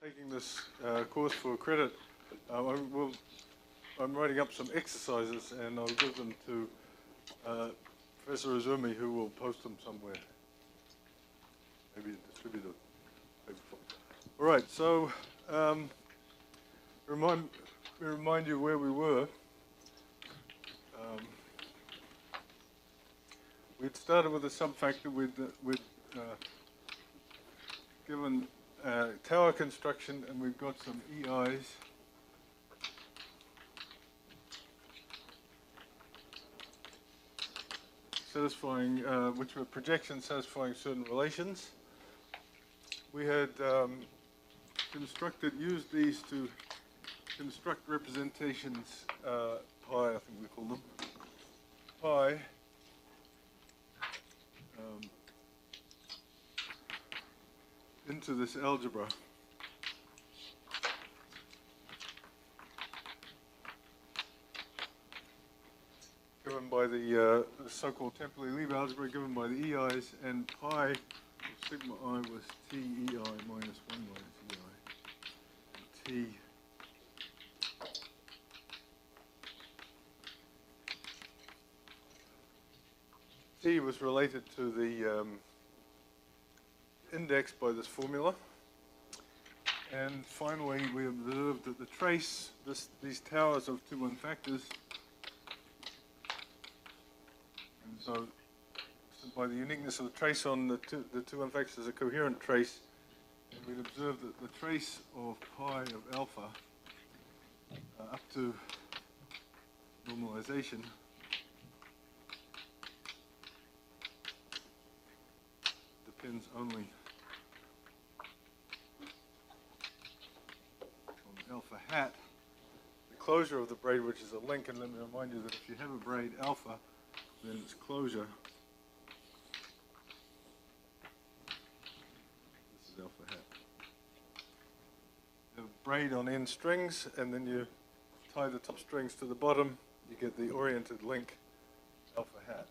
taking this course for credit, I'm writing up some exercises and I'll give them to Professor Izumi, who will post them somewhere. Maybe distribute it. All right, so remind you where we were. We'd started with a subfactor. We'd given tower construction, and we've got some EIs. Satisfying, which were projections satisfying certain relations. We had used these to construct representations, pi, I think we call them, pi, into this algebra. Given by the so-called temporally Lieb algebra, given by the EIs, and pi, sigma I was T EI minus 1 minus EI. T T was related to the index by this formula. And finally, we observed that the trace, these towers of 2 1-factors, and so by the uniqueness of the trace on the two 1-factors is a coherent trace, and we'd observed that the trace of pi of alpha up to normalization depends only on alpha hat, the closure of the braid, which is a link. And let me remind you that if you have a braid alpha, then its closure, this is alpha hat. You have a braid on n strings, and then you tie the top strings to the bottom, you get the oriented link alpha hat.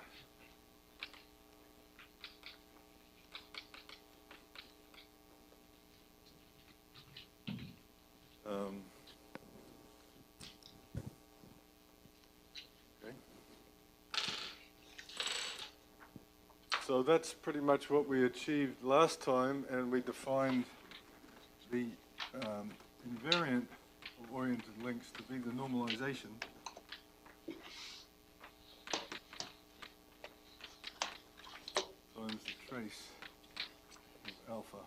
Okay. So that's pretty much what we achieved last time, and we defined the invariant of oriented links to be the normalization. Times the trace of alpha,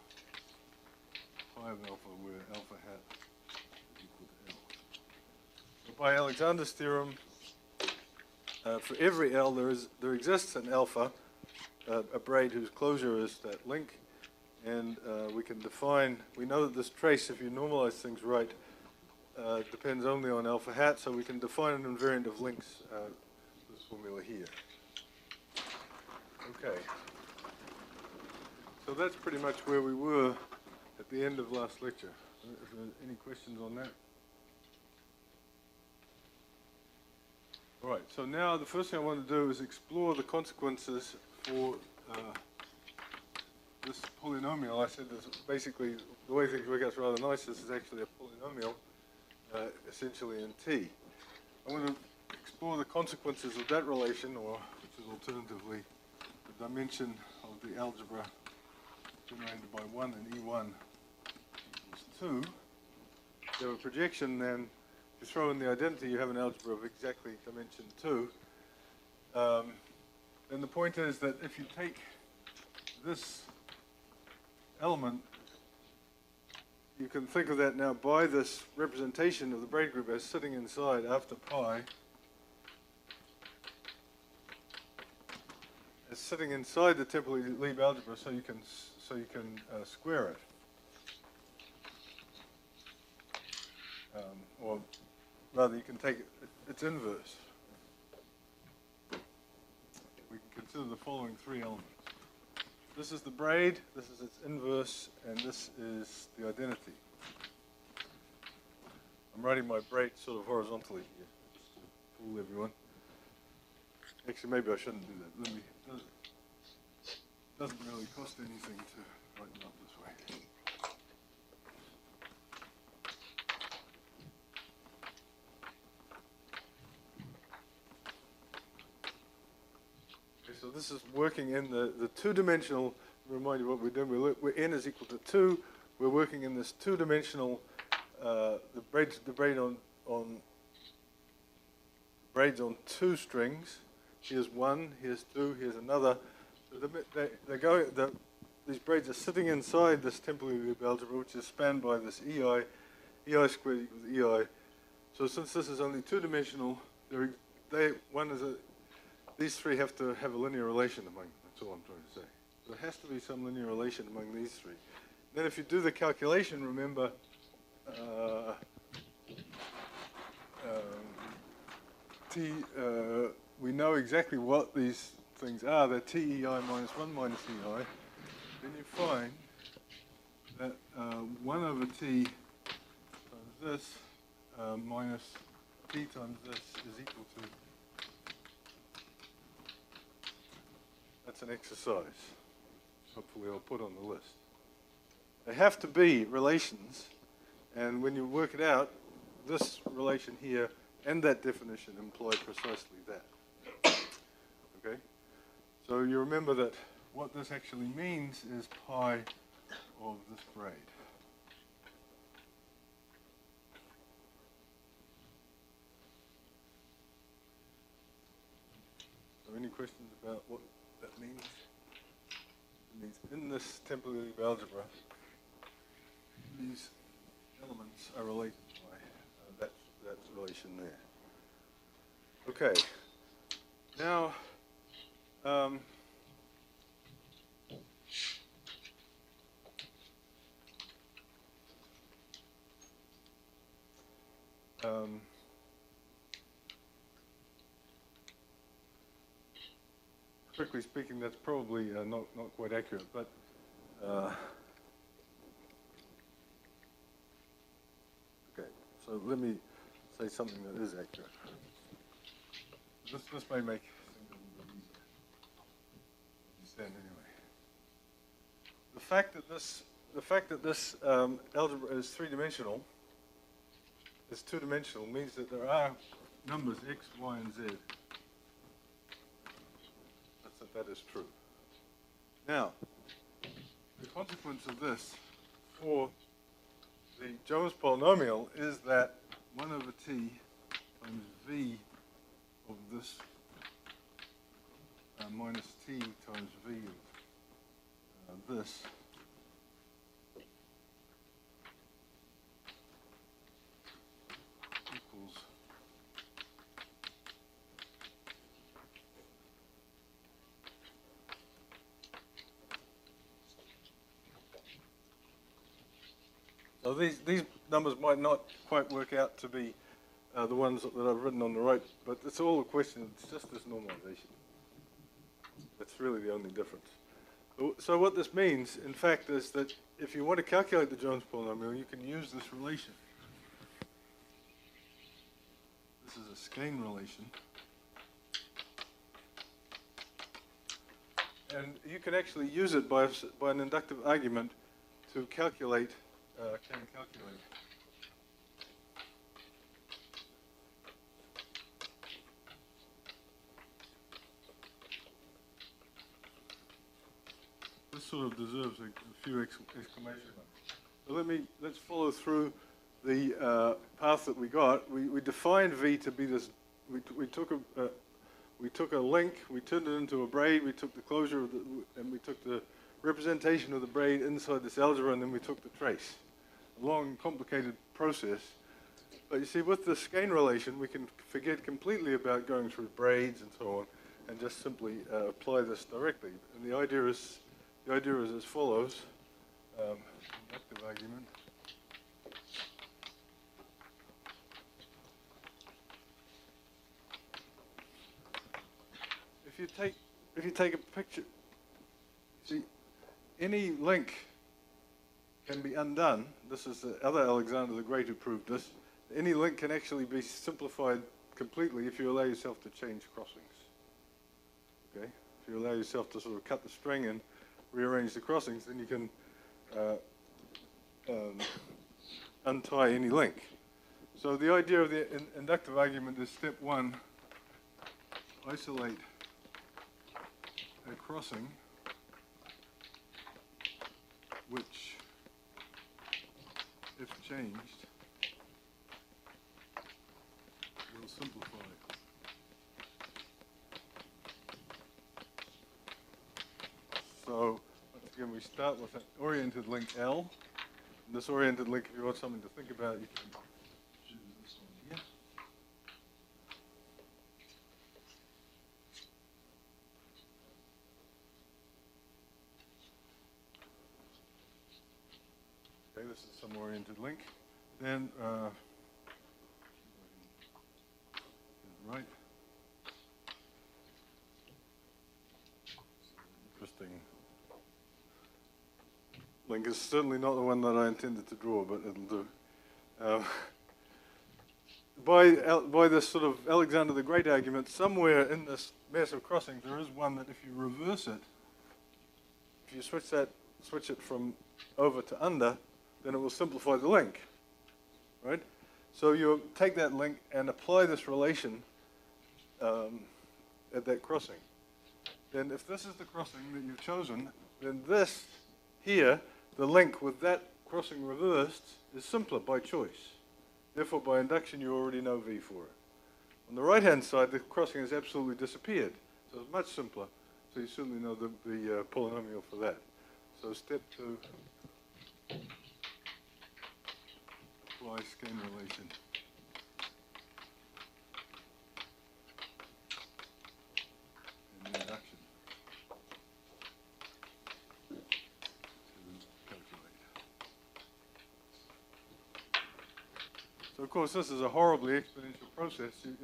pi of alpha, where alpha hat is equal to L. So by Alexander's theorem, for every L there exists an alpha, a braid whose closure is that link, and we can define, we know that this trace, if you normalize things right, depends only on alpha hat, so we can define an invariant of links, this formula here. Okay. So that's pretty much where we were at the end of last lecture. Is there any questions on that? All right, so now the first thing I want to do is explore the consequences for this polynomial. I said this basically, the way things work out is rather nice. This is actually a polynomial, essentially in T. I want to explore the consequences of that relation, or which is alternatively the dimension of the algebra generated by 1 and E1 equals 2. If you have a projection, then if you throw in the identity, you have an algebra of exactly dimension 2. And the point is that if you take this element, you can think of that now by this representation of the braid group as sitting inside after pi, as sitting inside the temporally Lieb algebra, so you can square it, or rather you can take its inverse. We can consider the following 3 elements. This is the braid, this is its inverse, and this is the identity. I'm writing my braid sort of horizontally here, just to fool everyone. Actually, maybe I shouldn't do that. It doesn't really cost anything to write it up this way. this is working in the two-dimensional, remind you what we're doing, n is equal to 2, we're working in this two-dimensional, the braids on two strings. Here's one, here's two, here's another. These braids are sitting inside this temporally loop algebra, which is spanned by this EI squared equals EI. So since this is only two-dimensional, these three have to have a linear relation among them. That's all I'm trying to say. So there has to be some linear relation among these three. Then if you do the calculation, remember, we know exactly what these things are. They're TEI minus 1 minus EI. Then you find that 1 over T times this minus T times this is equal to, that's an exercise. Hopefully I'll put on the list. They have to be relations, and when you work it out, this relation here and that definition imply precisely that. Okay? So you remember that what this actually means is pi of this braid. So any questions about what that means? It means in this temporary loop algebra, these elements are related by that relation there. Okay. Now, strictly speaking, that's probably not quite accurate, but okay. So let me say something that is accurate. This may make things a little bit easier to understand anyway. The fact that this algebra is three-dimensional, is two-dimensional, means that there are numbers x, y, and z. That is true. Now, the consequence of this for the Jones polynomial is that 1 over t times v of this minus t times v of this equals so these numbers might not quite work out to be the ones that I've written on the right, but it's all a question, it's just this normalization. That's really the only difference. So what this means, in fact, is that if you want to calculate the Jones polynomial, you can use this relation. This is a Skein relation. And you can actually use it by an inductive argument to calculate, This sort of deserves a few exclamation marks. So let's follow through the path that we got. We defined V to be this. We took a link, we turned it into a braid, we took the closure of and we took the representation of the braid inside this algebra, and then we took the trace. A long, complicated process. But you see, with the Skein relation, we can forget completely about going through braids and so on, and just simply apply this directly. And the idea is as follows. Inductive argument. If you take a picture, see, any link can be undone. This is the other Alexander the Great who proved this. Any link can actually be simplified completely if you allow yourself to change crossings. Okay? If you allow yourself to sort of cut the string and rearrange the crossings, then you can untie any link. So the idea of the inductive argument is step one, isolate a crossing which, if changed, will simplify. So, once again, we start with an oriented link L. And this oriented link, if you want something to think about, you can choose this one here. Okay, this is some oriented link. Then, right. Interesting. Link is certainly not the one that I intended to draw, but it'll do. By this sort of Alexander the Great argument, somewhere in this mess of crossings, there is one that if you reverse it, if you switch it from over to under, then it will simplify the link, right? So you take that link and apply this relation at that crossing. Then if this is the crossing that you've chosen, then this here, the link with that crossing reversed, is simpler by choice. Therefore, by induction, you already know V for it. On the right-hand side, the crossing has absolutely disappeared. So it's much simpler. So you certainly know the polynomial for that. So step 2, apply Skein relation. And induction. So of course, this is a horribly exponential process. You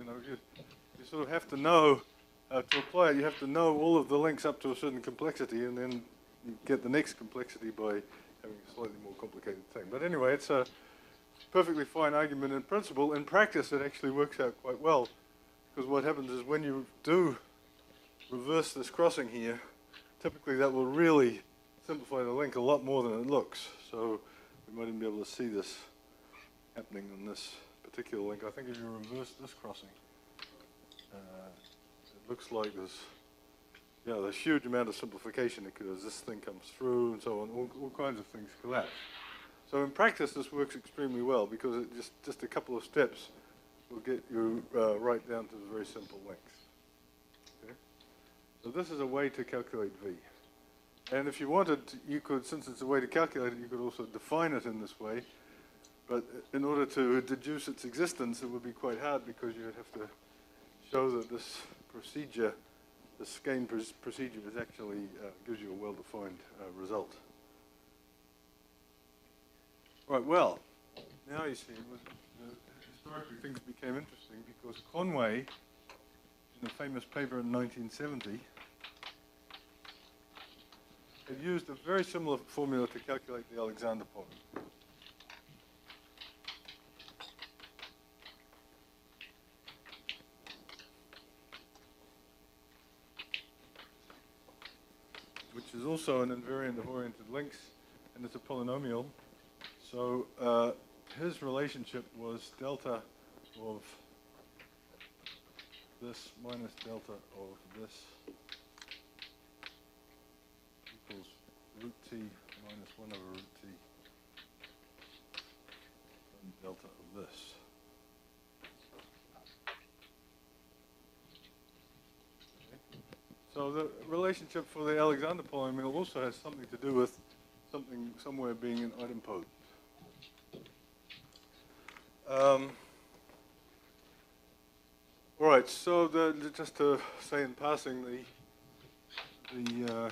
sort of have to know to apply it. You have to know all of the links up to a certain complexity, and then you get the next complexity by having a slightly more complicated thing. But anyway, it's a perfectly fine argument in principle. In practice, it actually works out quite well, because what happens is when you do reverse this crossing here, typically that will really simplify the link a lot more than it looks. So we might even be able to see this happening on this particular link. I think if you reverse this crossing, it looks like there's a huge amount of simplification occurs. This thing comes through and so on. All kinds of things collapse. So in practice, this works extremely well because it just a couple of steps will get you right down to the very simple links. Okay? So this is a way to calculate V. And if you wanted, you could, since it's a way to calculate it, you could also define it in this way. But in order to deduce its existence, it would be quite hard because you would have to show that this procedure, the Skein procedure, is actually gives you a well-defined result. Right, well, now you see, historically things became interesting because Conway, in a famous paper in 1970, had used a very similar formula to calculate the Alexander polynomial. Which is also an invariant of oriented links, and it's a polynomial. So his relationship was delta of this minus delta of this equals root t minus 1 over root t and delta of this. Okay. So the relationship for the Alexander polynomial also has something to do with something somewhere being an idempotent. All right, so just to say in passing, the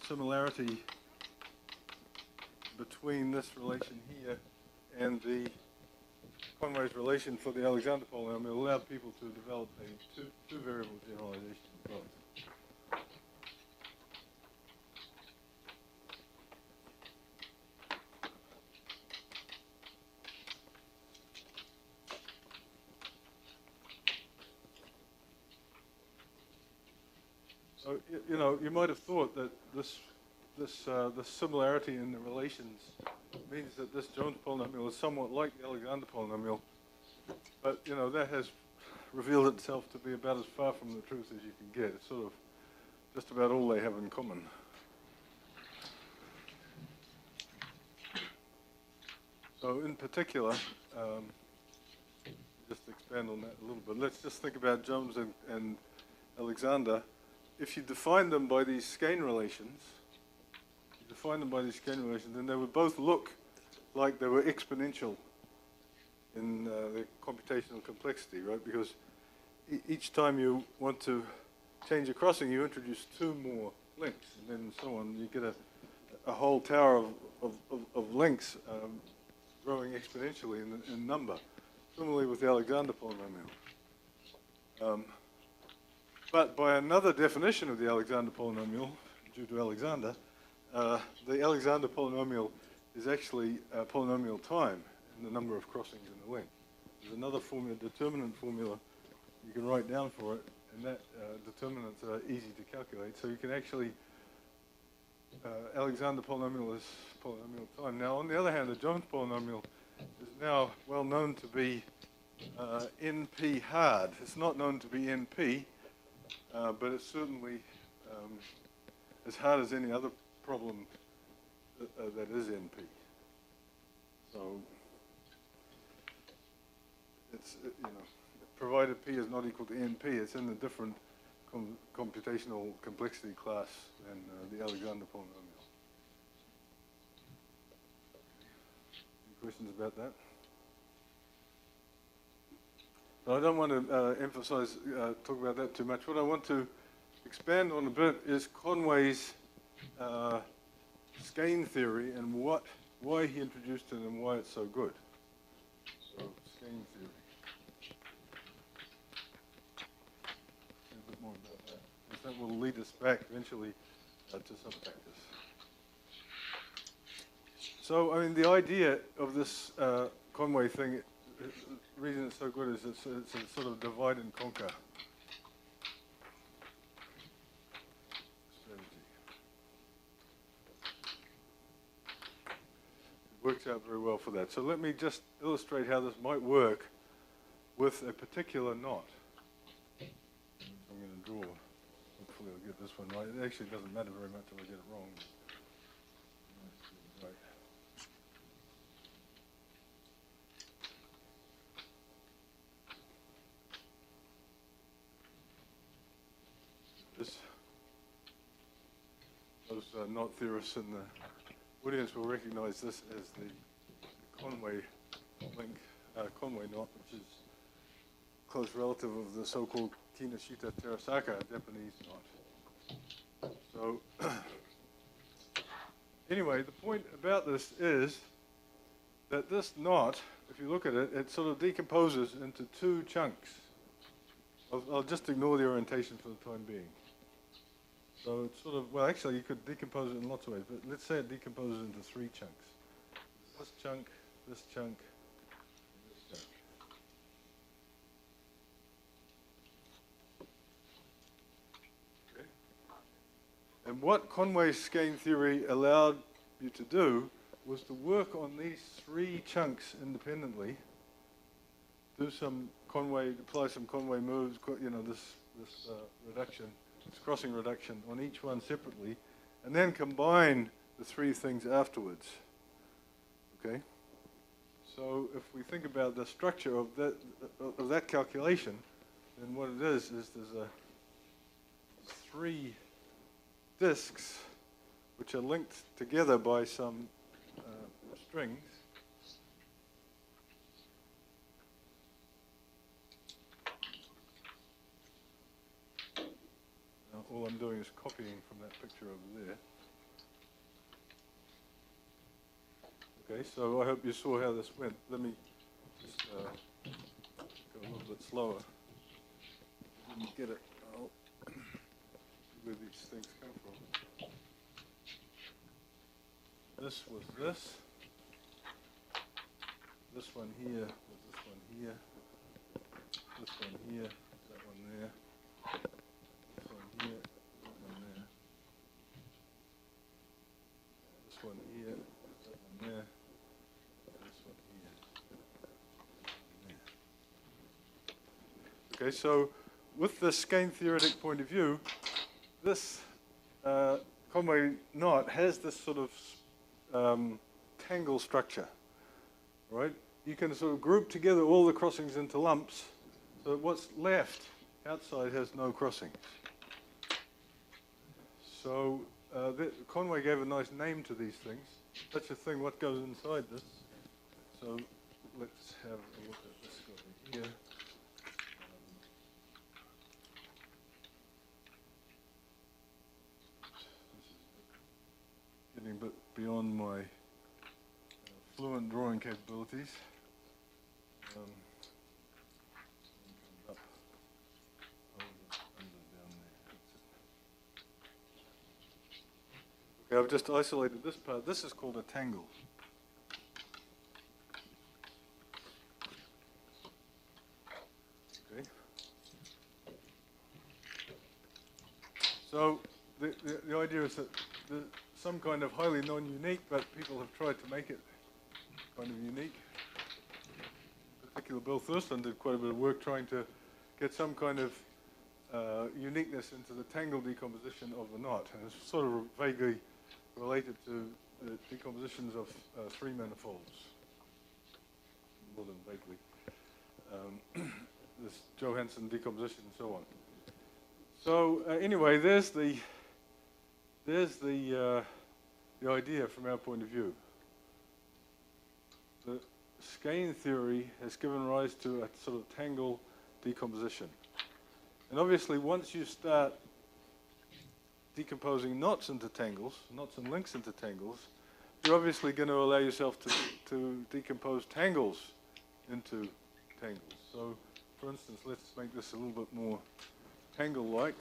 similarity between this relation here and the Conway's relation for the Alexander polynomial allowed people to develop a two-variable generalization of both. So, you might have thought that this similarity in the relations means that this Jones polynomial is somewhat like the Alexander polynomial, but that has revealed itself to be about as far from the truth as you can get. It sort of just about all they have in common. So in particular, just expand on that a little bit. Let's just think about Jones and Alexander. If you define them by these Skein relations, then they would both look like they were exponential in their computational complexity, right? Because each time you want to change a crossing, you introduce two more links, and then so on. You get a whole tower of links growing exponentially in number. Similarly with the Alexander polynomial. But by another definition of the Alexander polynomial, due to Alexander, the Alexander polynomial is actually polynomial time in the number of crossings in the length. There's another formula, determinant formula, you can write down for it, and that determinants are easy to calculate. So you can actually, Alexander polynomial is polynomial time. Now, on the other hand, the Jones polynomial is now well known to be NP hard. It's not known to be NP, but it's certainly as hard as any other problem that is NP. So it's, you know, provided P is not equal to NP, it's in a different computational complexity class than the Alexander polynomial. Any questions about that? So I don't want to emphasize, talk about that too much. What I want to expand on a bit is Conway's Skein theory and why he introduced it and why it's so good. So, Skein theory. A bit more about that. Because that will lead us back eventually to subfactors. So, I mean, the idea of this Conway thing, the reason it's so good is it's a sort of divide and conquer strategy. It works out very well for that. So let me just illustrate how this might work with a particular knot. I'm going to draw. Hopefully I'll get this one right. It actually doesn't matter very much if I get it wrong. Right. Those knot theorists in the audience will recognize this as the Conway link, Conway knot, which is a close relative of the so-called Kinoshita Terasaka Japanese knot. So anyway, the point about this is that this knot, if you look at it, it sort of decomposes into two chunks. I'll just ignore the orientation for the time being. So it's sort of, well, actually, you could decompose it in lots of ways, but let's say it decomposes into three chunks. This chunk, this chunk, and this chunk. Okay. And what Conway's Skein theory allowed you to do was to work on these three chunks independently, do some Conway, apply some Conway moves, you know, this reduction, this crossing reduction on each one separately, and then combine the three things afterwards. Okay? So if we think about the structure of that calculation, then what it is there's three disks which are linked together by some strings. All I'm doing is copying from that picture over there. Okay, so I hope you saw how this went. Let me just go a little bit slower. I didn't get it. Oh, where these things come from. This was this. This one here was this one here. This one here, that one there. Here, that one there. This one here, that one there. This one here, that one there. Okay, so with the Skein theoretic point of view, this Conway knot has this sort of tangle structure, right? You can sort of group together all the crossings into lumps, so that what's left outside has no crossings. So Conway gave a nice name to these things. Such a thing, what goes inside this? So let's have a look at this guy here. This is getting a bit beyond my fluent drawing capabilities. Up, over, under, down there. Okay, I've just isolated this part. This is called a tangle. Okay. So the idea is that there's some kind of highly non-unique, but people have tried to make it kind of unique. In particular, Bill Thurston did quite a bit of work trying to get some kind of uniqueness into the tangle decomposition of the knot. And it's sort of vaguely related to the decompositions of three manifolds. More than vaguely. This Johansson decomposition and so on. So anyway, there's the idea from our point of view. The Skein theory has given rise to a sort of tangle decomposition. And obviously, once you start decomposing knots into tangles, knots and links into tangles, you're obviously going to allow yourself to decompose tangles into tangles. So, for instance, let's make this a little bit more tangle-like.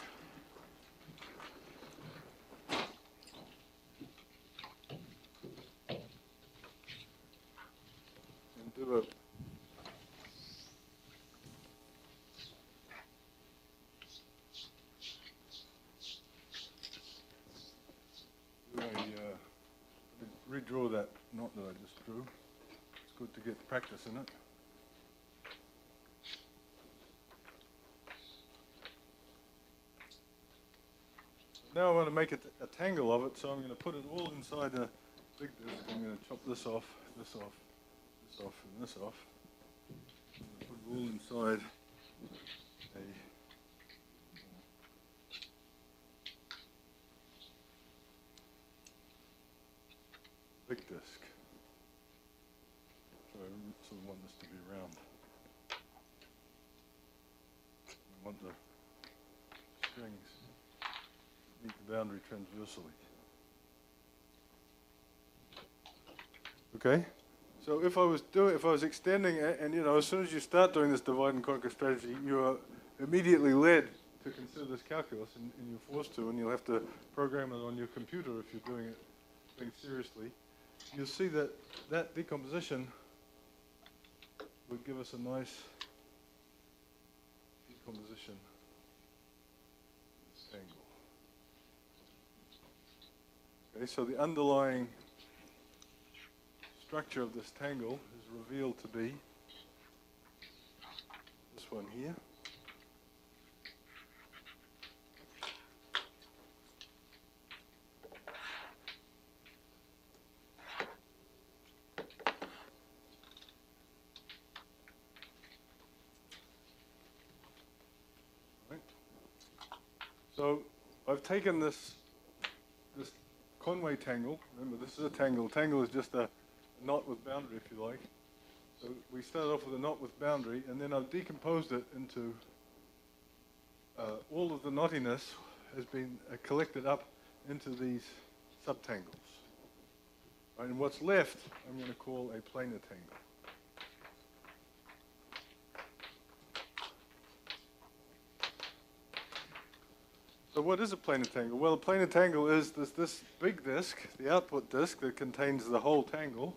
Do redraw that knot that I just drew. It's good to get practice in it. Now I want to make it a tangle of it, so I'm going to put it all inside a big disc. I'm going to chop this off, this off, this off, and this off. Put it all inside a big disc. So I sort of want this to be round. I want the strings to meet the boundary transversally. Okay. So if I was extending it, and as soon as you start doing this divide and conquer strategy, you are immediately led to consider this calculus, and you're forced to, and you'll have to program it on your computer if you're doing it seriously. You'll see that that decomposition would give us a nice decomposition of this angle. Okay, so the underlying structure of this tangle is revealed to be this one here. Right. So I've taken this Conway tangle. Remember, this is a tangle. Tangle is just a knot with boundary, if you like. So we started off with a knot with boundary, and then I've decomposed it into all of the knottiness has been collected up into these subtangles. Right, and what's left, I'm going to call a planar tangle. So what is a planar tangle? Well, a planar tangle is this big disk, the output disk that contains the whole tangle,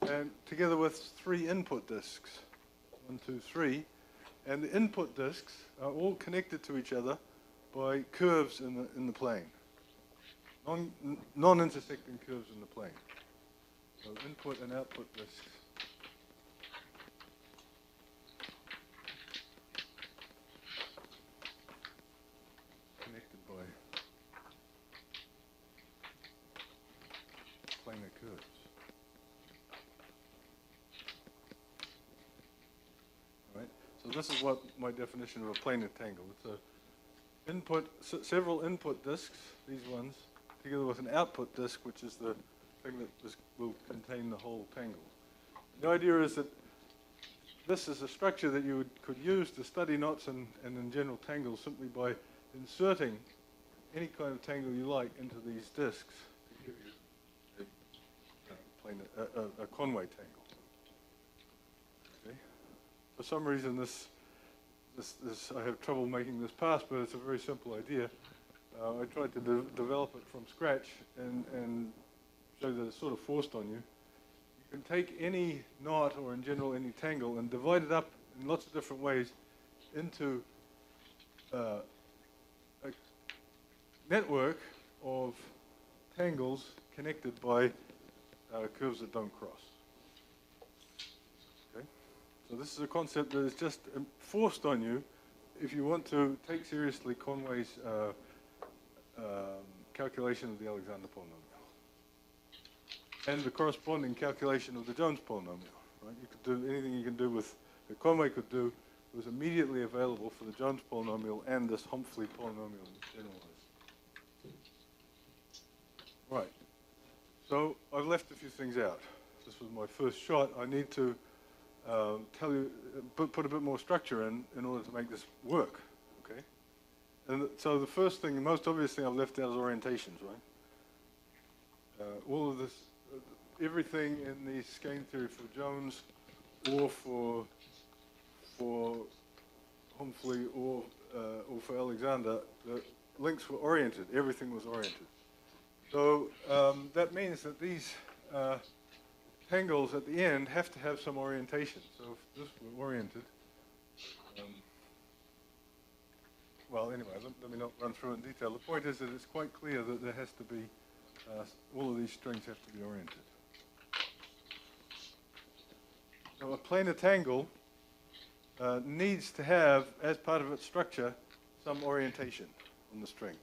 and together with three input disks, 1, 2, 3, and the input disks are all connected to each other by curves in the plane, non-intersecting curves in the plane. So input and output disks. Connected by this is what my definition of a planar tangle. It's a input, several input disks, these ones, together with an output disk, which is the thing that will contain the whole tangle. The idea is that this is a structure that you could use to study knots and in general tangles simply by inserting any kind of tangle you like into these disks to give you a Conway tangle. Okay. For some reason, this I have trouble making this pass, but it's a very simple idea. I tried to develop it from scratch and show that it's sort of forced on you. You can take any knot, or in general any tangle, and divide it up in lots of different ways into a network of tangles connected by curves that don't cross. Okay? So this is a concept that is just forced on you if you want to take seriously Conway's calculation of the Alexander polynomial and the corresponding calculation of the Jones polynomial. Right? You could do anything you can do with that Conway could do was immediately available for the Jones polynomial and this Humphrey polynomial generalized. Right. So I've left a few things out. This was my first shot. I need to tell you, put a bit more structure in order to make this work. Okay. And so the first thing, the most obvious thing I've left out is orientations, right? All of this, everything in the Skein theory for Jones, or for Humphrey, or for Alexander, the links were oriented. Everything was oriented. So that means that these tangles at the end have to have some orientation. So if this were oriented, well, anyway, let me not run through it in detail. The point is that it's quite clear that there has to be, all of these strings have to be oriented. So a planar tangle needs to have, as part of its structure, some orientation on the strings.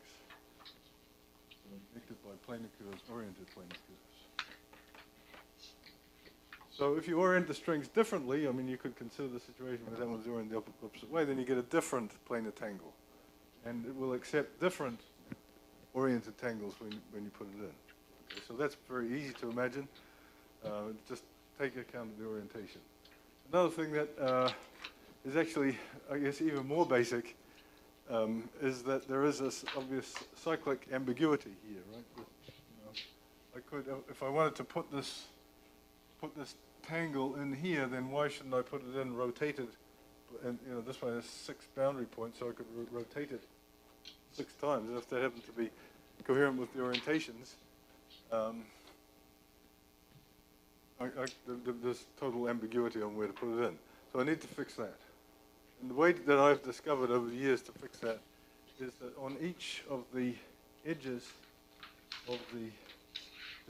Connected by planar curves, oriented planar curves. So if you orient the strings differently, I mean, you could consider the situation where that one's oriented the opposite way, then you get a different planar tangle. And it will accept different oriented tangles when you put it in. Okay, so that's very easy to imagine. Just take account of the orientation. Another thing that is actually, I guess, even more basic is that there is this obvious cyclic ambiguity here, right? You know, I could, if I wanted to put this tangle in here, then why shouldn't I put it in rotated? And you know, this one has 6 boundary points, so I could rotate it 6 times. And if that happened to be coherent with the orientations, there's total ambiguity on where to put it in. So I need to fix that. And the way that I've discovered over the years to fix that is that on each of the edges of the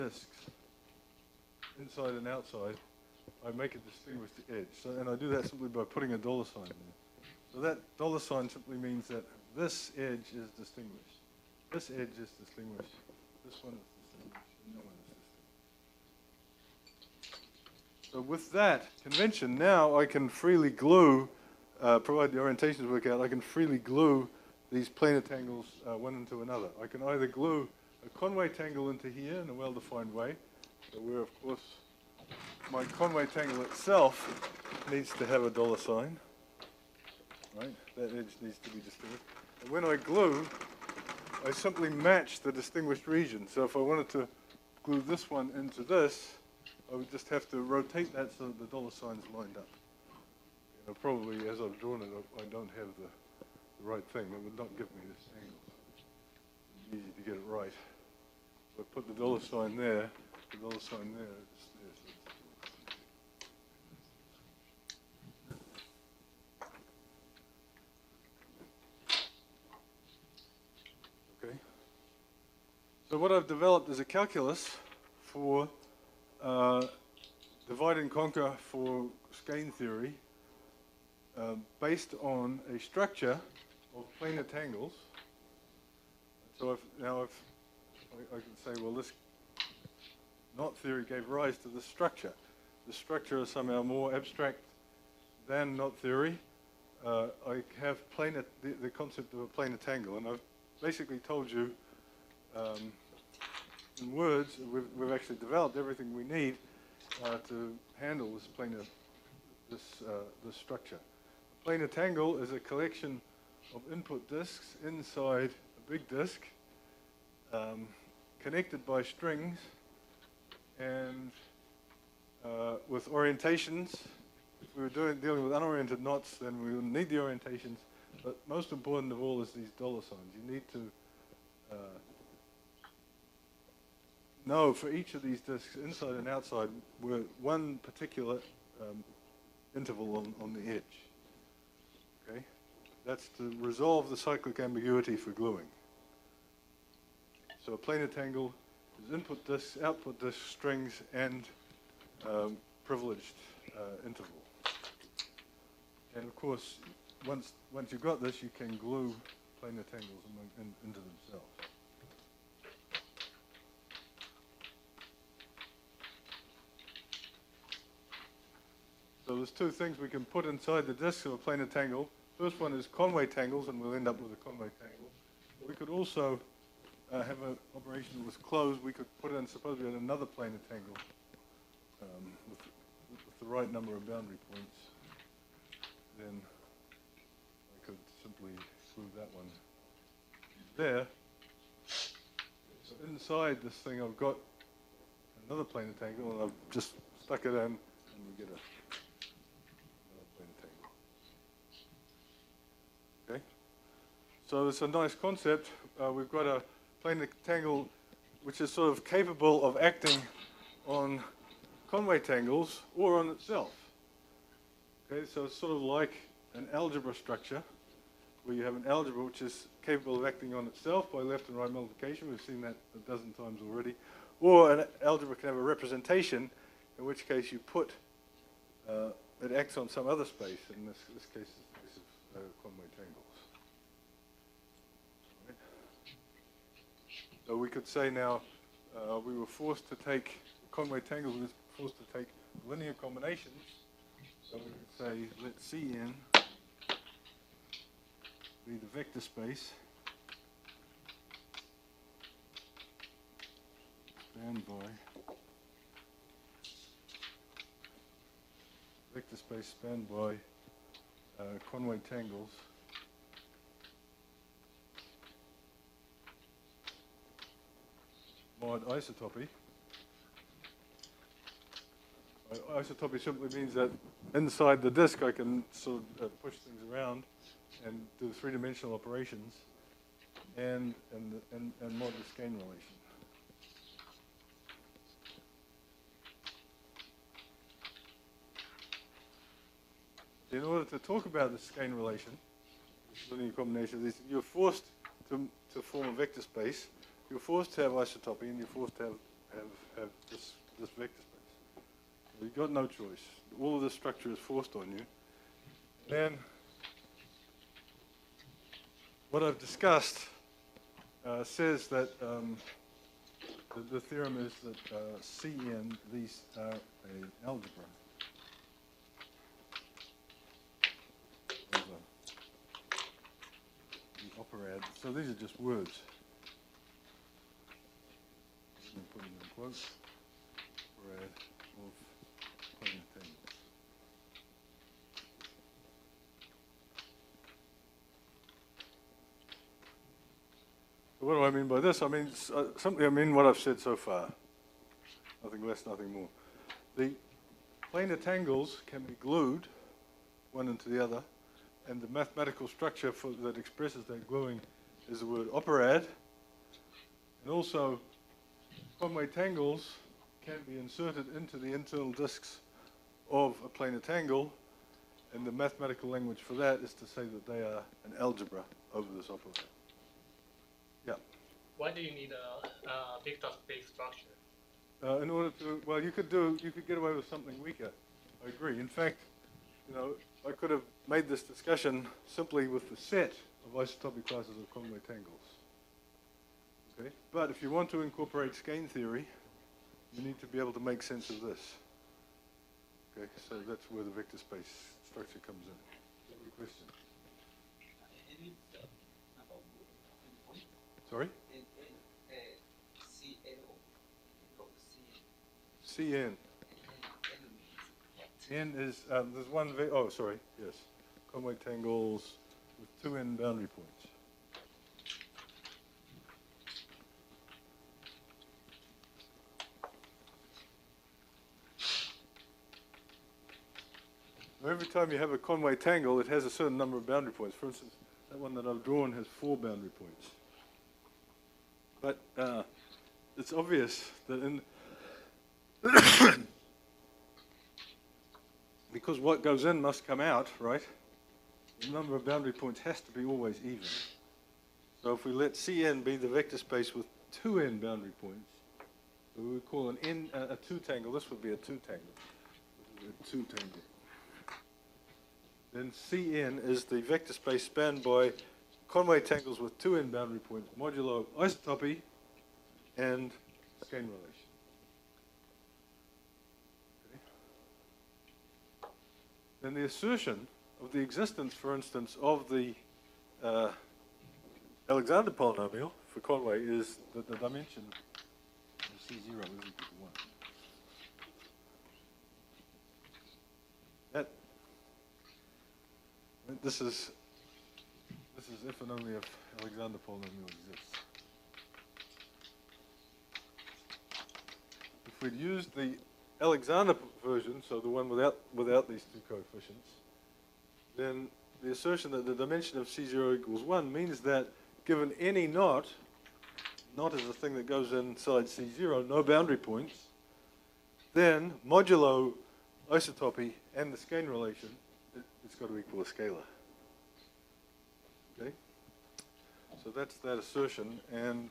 disks, inside and outside, I make a distinguished edge. So, and I do that simply by putting a $sign there. So that $sign simply means that this edge is distinguished. This edge is distinguished. This one is distinguished. And that one is distinguished. So with that convention, now I can freely glue, provided the orientations work out, I can freely glue these planar tangles one into another. I can either glue a Conway tangle into here in a well-defined way, so where, of course, my Conway tangle itself needs to have a $sign, right? That edge needs to be distinguished. And when I glue, I simply match the distinguished region. So if I wanted to glue this one into this, I would just have to rotate that so that the $signs lined up. You know, probably as I've drawn it, I don't have the right thing. It would not give me this angle. It's easy to get it right. So I put the $sign there, the $sign there. Okay. So what I've developed is a calculus for divide and conquer for Skein theory based on a structure of planar tangles. So I can say, well, this knot theory gave rise to this structure. The structure is somehow more abstract than knot theory. I have the concept of a planar tangle, and I've basically told you in words, we've actually developed everything we need to handle this structure. A planar tangle is a collection of input disks inside a big disk, connected by strings, and with orientations. If we were dealing with unoriented knots, then we would need the orientations. But most important of all is these dollar signs. You need to know for each of these disks, inside and outside, where one particular interval on the edge. Okay, that's to resolve the cyclic ambiguity for gluing. So a planar tangle is input disks, output disks, strings, and privileged interval. And of course, once you've got this, you can glue planar tangles into themselves. So there's two things we can put inside the disk of a planar tangle. First one is Conway tangles, and we'll end up with a Conway tangle. We could also have an operation that was closed. We could put in, suppose we had another planar tangle with the right number of boundary points. Then I could simply glue that one there. So inside this thing, I've got another planar tangle, and I've just stuck it in, and we get another planar tangle. Okay. So it's a nice concept. We've got a planar tangle which is sort of capable of acting on Conway tangles or on itself. Okay, so it's sort of like an algebra structure, where you have an algebra which is capable of acting on itself by left and right multiplication. We've seen that a dozen times already. Or an algebra can have a representation, in which case you put, it acts on some other space. In this case, is the case of Conway tangles. Right. So we could say now, we were forced to take, Conway tangles was forced to take linear combinations. So we could say, let Cn be the vector space spanned by Conway tangles mod isotopy. Isotopy simply means that inside the disk I can sort of push things around and do three-dimensional operations and mod the Skein relation. In order to talk about the Skein relation, this linear combination of these, you're forced to form a vector space. You're forced to have isotopy, and you're forced to have this vector space. You've got no choice. All of this structure is forced on you. Then, what I've discussed says that the theorem is that Cn, these are an algebra over the operad. So these are just words. I'm going to put them in quotes. Operad of planar tangles. So what do I mean by this? I mean simply I mean what I've said so far. Nothing less, nothing more. The planar tangles can be glued one into the other, and the mathematical structure that expresses that gluing is the word operad. And also, Conway tangles can be inserted into the internal disks of a planar tangle, and the mathematical language for that is to say that they are an algebra over this operator. Yeah. Why do you need a vector space structure? In order to, well, you could get away with something weaker. I agree. In fact, you know, I could have made this discussion simply with the set of isotopy classes of Conway tangles. Okay. But if you want to incorporate Skein theory, you need to be able to make sense of this. Okay. So that's where the vector space structure comes in. Good question. Sorry? Cn. N is, there's one, oh, sorry, yes. Conway tangles with two n boundary points. Every time you have a Conway tangle, it has a certain number of boundary points. For instance, that one that I've drawn has 4 boundary points. But it's obvious that in because what goes in must come out, right? The number of boundary points has to be always even. So if we let Cn be the vector space with 2n boundary points, so we would call an n a 2 tangle. This would be a 2 tangle. This would be a 2 tangle. Then Cn is the vector space spanned by Conway tangles with 2n boundary points, modulo isotopy and Skein relation. Okay. Then the assertion of the existence, for instance, of the Alexander polynomial for Conway is that the dimension of C0 is equal to 1. This is if and only if Alexander polynomial exists. If we'd used the Alexander version, so the one without these two coefficients, then the assertion that the dimension of C0 equals 1 means that given any not is the thing that goes inside C0, no boundary points, then modulo isotopy and the Skein relation, it's got to equal a scalar. Okay? So that's that assertion. And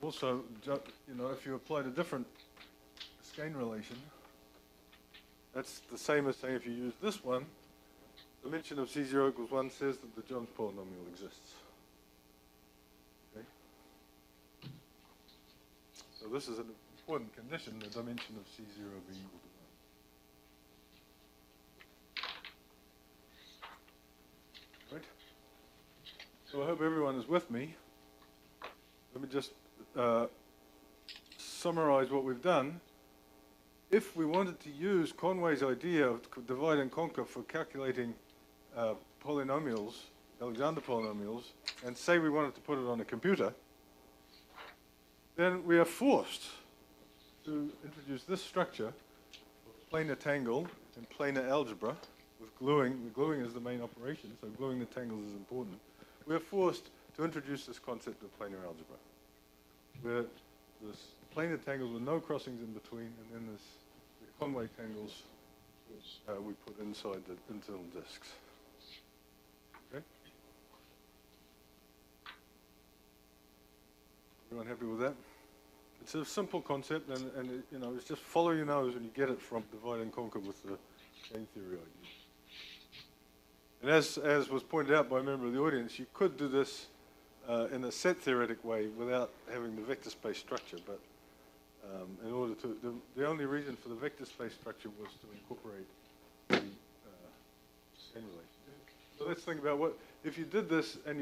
also, you know, if you applied a different Skein relation, that's the same as saying if you use this one, dimension of C0 equals 1 says that the Jones polynomial exists. Okay? So this is an important condition, the dimension of C0 being equal to 1. Right? So I hope everyone is with me. Let me just summarize what we've done. If we wanted to use Conway's idea of divide and conquer for calculating polynomials, Alexander polynomials, and say we wanted to put it on a computer, then we are forced to introduce this structure of planar tangle and planar algebra with gluing. The gluing is the main operation, so gluing the tangles is important. We are forced to introduce this concept of planar algebra, where there's planar tangles with no crossings in between, and then there's the Conway tangles, which we put inside the internal disks. Okay? Everyone happy with that? It's a simple concept, and you know, it's just follow your nose and you get it from divide and conquer with the Skein theory idea. And as was pointed out by a member of the audience, you could do this in a set theoretic way without having the vector space structure, but in order to, the only reason for the vector space structure was to incorporate the Skein relation. So let's think about what, if you did this and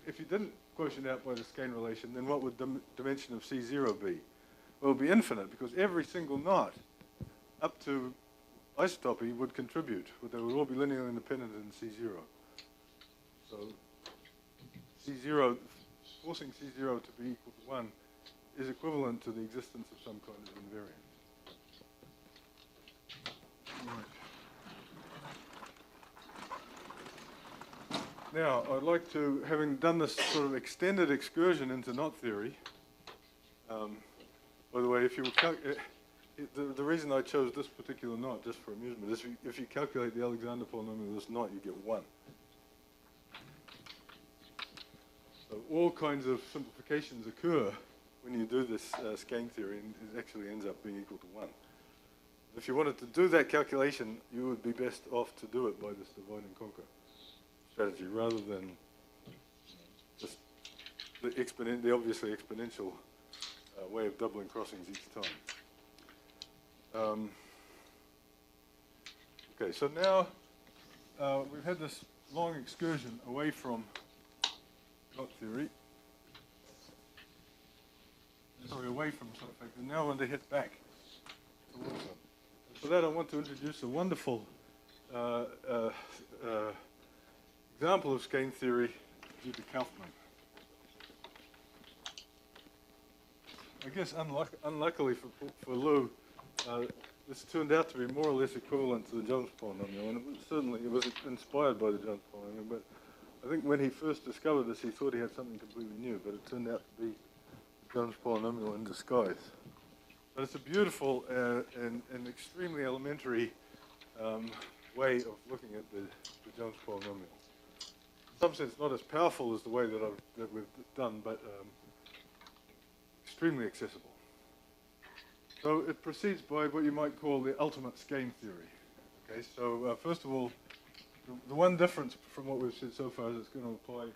if you didn't quotient out by the Skein relation, then what would dimension of C0 be? Well, it would be infinite, because every single knot up to isotopy would contribute. They would all be linearly independent in C0. So C0, forcing C0 to be equal to 1 is equivalent to the existence of some kind of invariant. Right. Now, I'd like to, having done this sort of extended excursion into knot theory, by the way, if you were the reason I chose this particular knot, just for amusement, is if you calculate the Alexander polynomial of this knot, you get 1. So all kinds of simplifications occur when you do this Skein theory, and it actually ends up being equal to 1. If you wanted to do that calculation, you would be best off to do it by this divide and conquer strategy, rather than just the obviously exponential way of doubling crossings each time. Okay, so now we've had this long excursion away from dot theory. Sorry, away from subfactors. Now I want to hit back towards them. For that, I want to introduce a wonderful example of Skein theory due to Kaufman. I guess unluckily for Lou, this turned out to be more or less equivalent to the Jones polynomial, and it was inspired by the Jones polynomial, but I think when he first discovered this, he thought he had something completely new, but it turned out to be the Jones polynomial in disguise. But it's a beautiful and extremely elementary way of looking at the Jones polynomial. In some sense, not as powerful as the way that we've done, but extremely accessible. So it proceeds by what you might call the ultimate Skein theory. Okay, so first of all, the one difference from what we've said so far is it's going to apply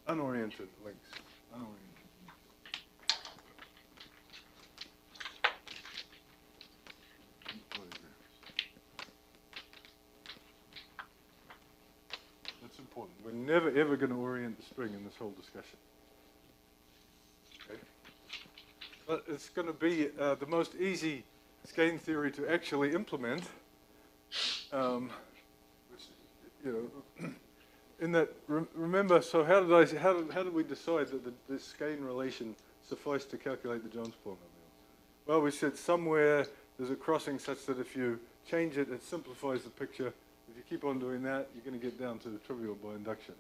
unoriented links. Unoriented. That's important. We're never ever going to orient the string in this whole discussion. Okay. But it's going to be the most easy Skein theory to actually implement, which, you know, in that, remember, so how did we decide that the Skein relation sufficed to calculate the Jones polynomial? Well, we said somewhere there's a crossing such that if you change it, it simplifies the picture. If you keep on doing that, you're going to get down to the trivial by induction.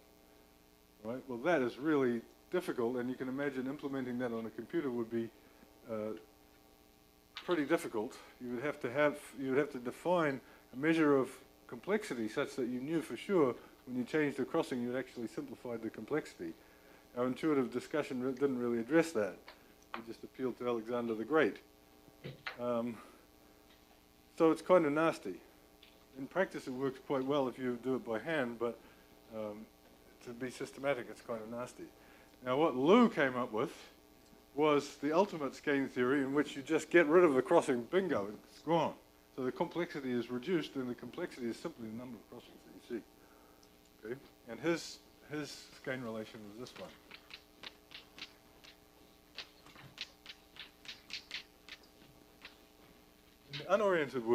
Right? Well, that is really difficult, and you can imagine implementing that on a computer would be pretty difficult. You would have to define a measure of complexity such that you knew for sure when you changed the crossing you'd actually simplified the complexity. Our intuitive discussion didn't really address that. We just appealed to Alexander the Great. So it's kind of nasty. In practice it works quite well if you do it by hand, but to be systematic it's kind of nasty. Now what Lou came up with was the ultimate Skein theory in which you just get rid of the crossing, bingo, it's gone. So the complexity is reduced, and the complexity is simply the number of crossings that you see. Okay? And his Skein relation was this one. In the unoriented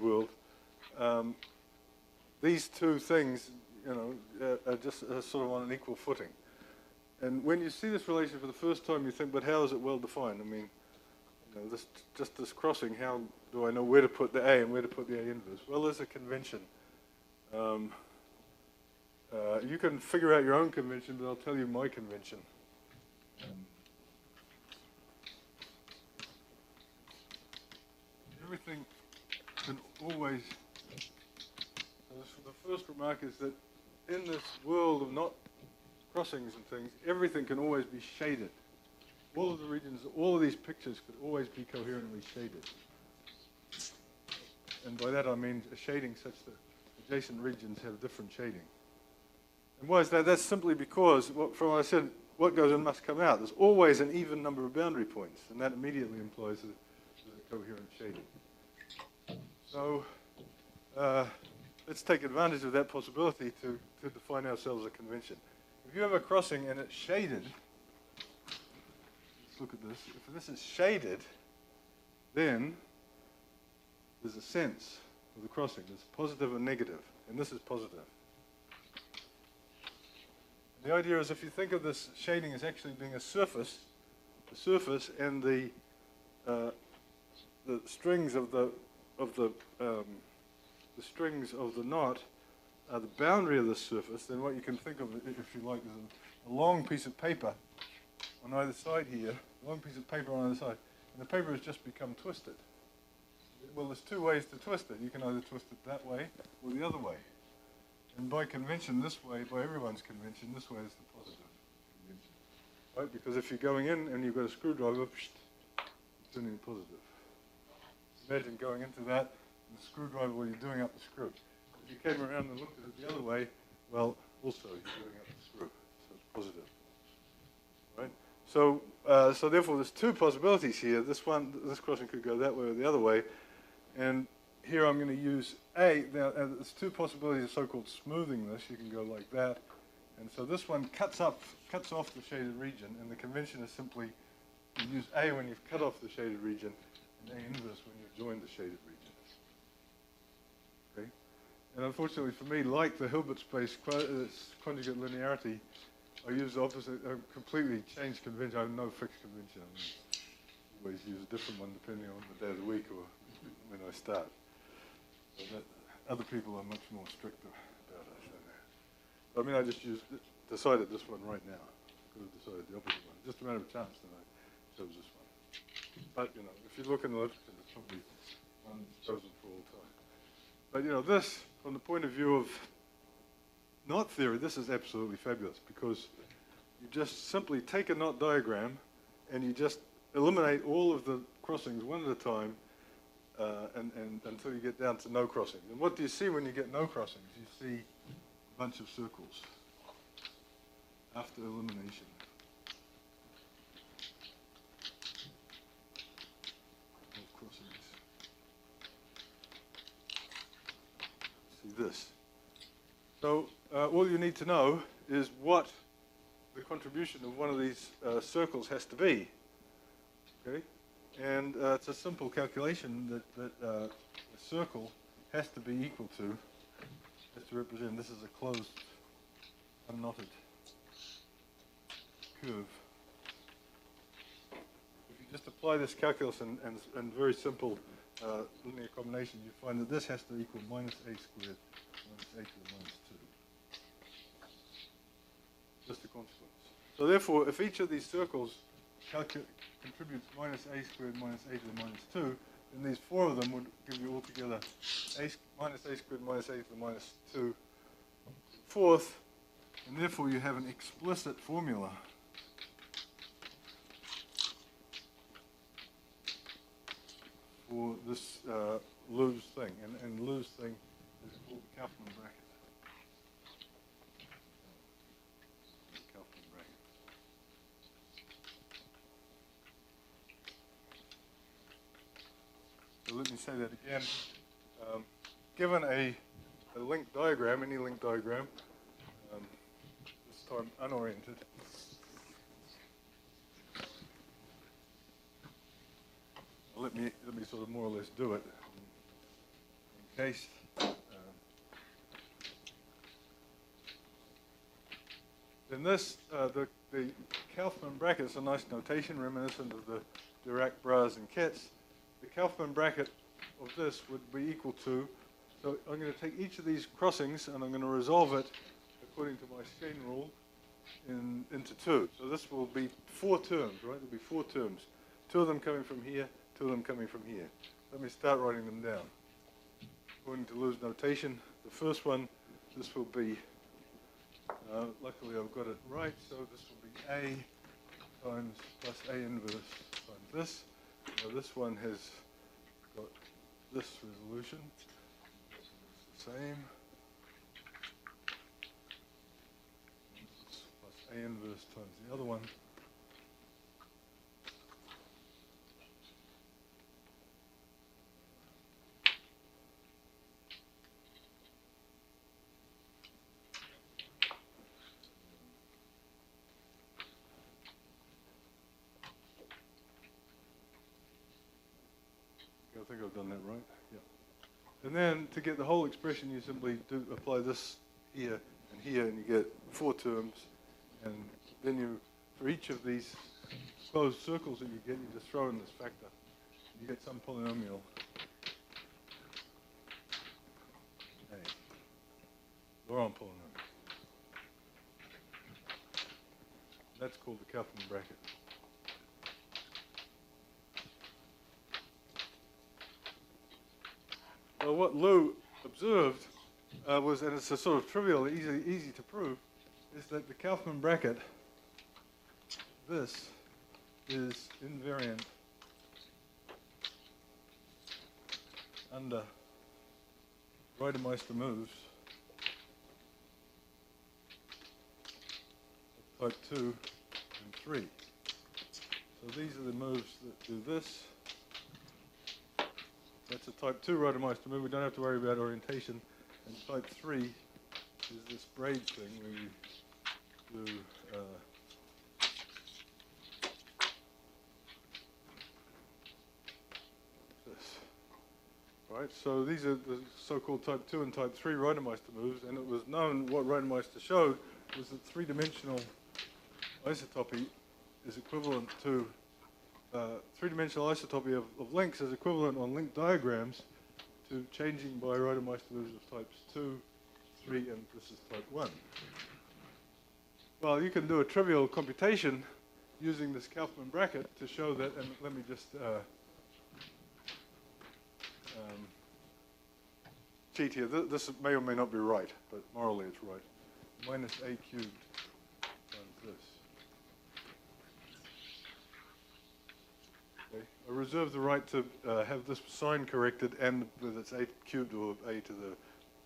world, these two things, you know, are just sort of on an equal footing. And when you see this relation for the first time, you think, but how is it well defined? I mean, you know, just this crossing, how do I know where to put the A and where to put the A inverse? Well, there's a convention. You can figure out your own convention, but I'll tell you my convention. Everything can always... So the first remark is that in this world of not crossings and things, everything can always be shaded. All of the regions, all of these pictures could always be coherently shaded. And by that I mean a shading such that adjacent regions have different shading. And why is that? That's simply because, from what I said, what goes in must come out. There's always an even number of boundary points, and that immediately implies that there's a coherent shading. So let's take advantage of that possibility to define ourselves a convention. If you have a crossing and it's shaded, let's look at this. If this is shaded, then there's a sense of the crossing. There's positive and negative, and this is positive. The idea is if you think of this shading as actually being a surface and the strings of the strings of the knot are the boundary of the surface, then what you can think of, if you like, is a long piece of paper on either side here, a long piece of paper on either side, and the paper has just become twisted. Well, there's two ways to twist it. You can either twist it that way or the other way. And by convention, this way, by everyone's convention, this way is the positive convention. Right? Because if you're going in and you've got a screwdriver, it's turning positive. Imagine going into that, and the screwdriver while you're doing up the screw. If you came around and looked at it the other way, well, also you're doing up the screw, so it's positive. Right? So therefore there's two possibilities here. This crossing could go that way or the other way. And here I'm going to use A. Now, there's two possibilities of so-called smoothing this. You can go like that. And so this one cuts off the shaded region, and the convention is simply you use A when you've cut off the shaded region, and A inverse when you've joined the shaded region. Okay? And unfortunately for me, like the Hilbert space conjugate linearity, I use the opposite, completely changed convention. I have no fixed convention. I always use a different one depending on the day of the week or when I start. So other people are much more strict about it than that. I mean, I just decided this one right now. I could have decided the opposite one. Just a matter of chance that I chose this one. But, you know, if you look in the literature, it's probably one chosen for all time. But, you know, this, from the point of view of knot theory, this is absolutely fabulous because you just simply take a knot diagram and you just eliminate all of the crossings one at a time and until you get down to no crossings. And what do you see when you get no crossings? You see a bunch of circles after elimination. Of crossings. See this. So all you need to know is what the contribution of one of these circles has to be. Okay? And it's a simple calculation that a circle has to be equal to, has to represent, this is a closed, unknotted curve. If you just apply this calculus and very simple linear combination, you find that this has to equal minus a squared minus a to the minus 2. Just a consequence. So therefore, if each of these circles contributes minus a squared minus a to the minus 2, then these four of them would give you altogether minus a squared minus a to the minus 2 fourth, and therefore you have an explicit formula for this Lew's thing, and Lew's thing is called the Kaufman bracket. So let me say that again. Given a linked diagram, any linked diagram, this time unoriented, let me sort of more or less do it in case. Then this, the Kaufman bracket is a nice notation reminiscent of the Dirac, Bras, and Katz. The Kaufman bracket of this would be equal to, so I'm going to take each of these crossings and I'm going to resolve it according to my Skein rule into 2. So this will be 4 terms, right? There'll be 4 terms. 2 of them coming from here, 2 of them coming from here. Let me start writing them down. According to Lew's notation, the first one, this will be, luckily I've got it right, so this will be A times plus A inverse times this. Now this one has got this resolution. It's the same. Plus A inverse times the other one. I think I've done that right. Yeah. And then to get the whole expression, you simply do apply this here and here, and you get 4 terms. And then you, for each of these closed circles that you get, you just throw in this factor. You get some polynomial. A. Laurent polynomial. That's called the Kaufman bracket. Well, what Lew observed was, and it's a sort of trivial, easy to prove, is that the Kaufman bracket, this is invariant under Reidemeister moves of type 2 and 3. So these are the moves that do this. That's a type 2 Rhodomeister move. We don't have to worry about orientation. And type 3 is this braid thing where we do this. Right, so these are the so-called type 2 and type 3 Rhodomeister moves, and it was known what Rhodomeister showed was that three-dimensional isotopy is equivalent to three-dimensional isotopy of links is equivalent on link diagrams to changing by Rhodomeister moves of types 2, 3, and this is type 1. Well, you can do a trivial computation using this Kaufman bracket to show that, and let me just cheat here. This may or may not be right, but morally it's right. Minus a cubed times this. Okay. I reserve the right to have this sign corrected and with its a cubed or a to the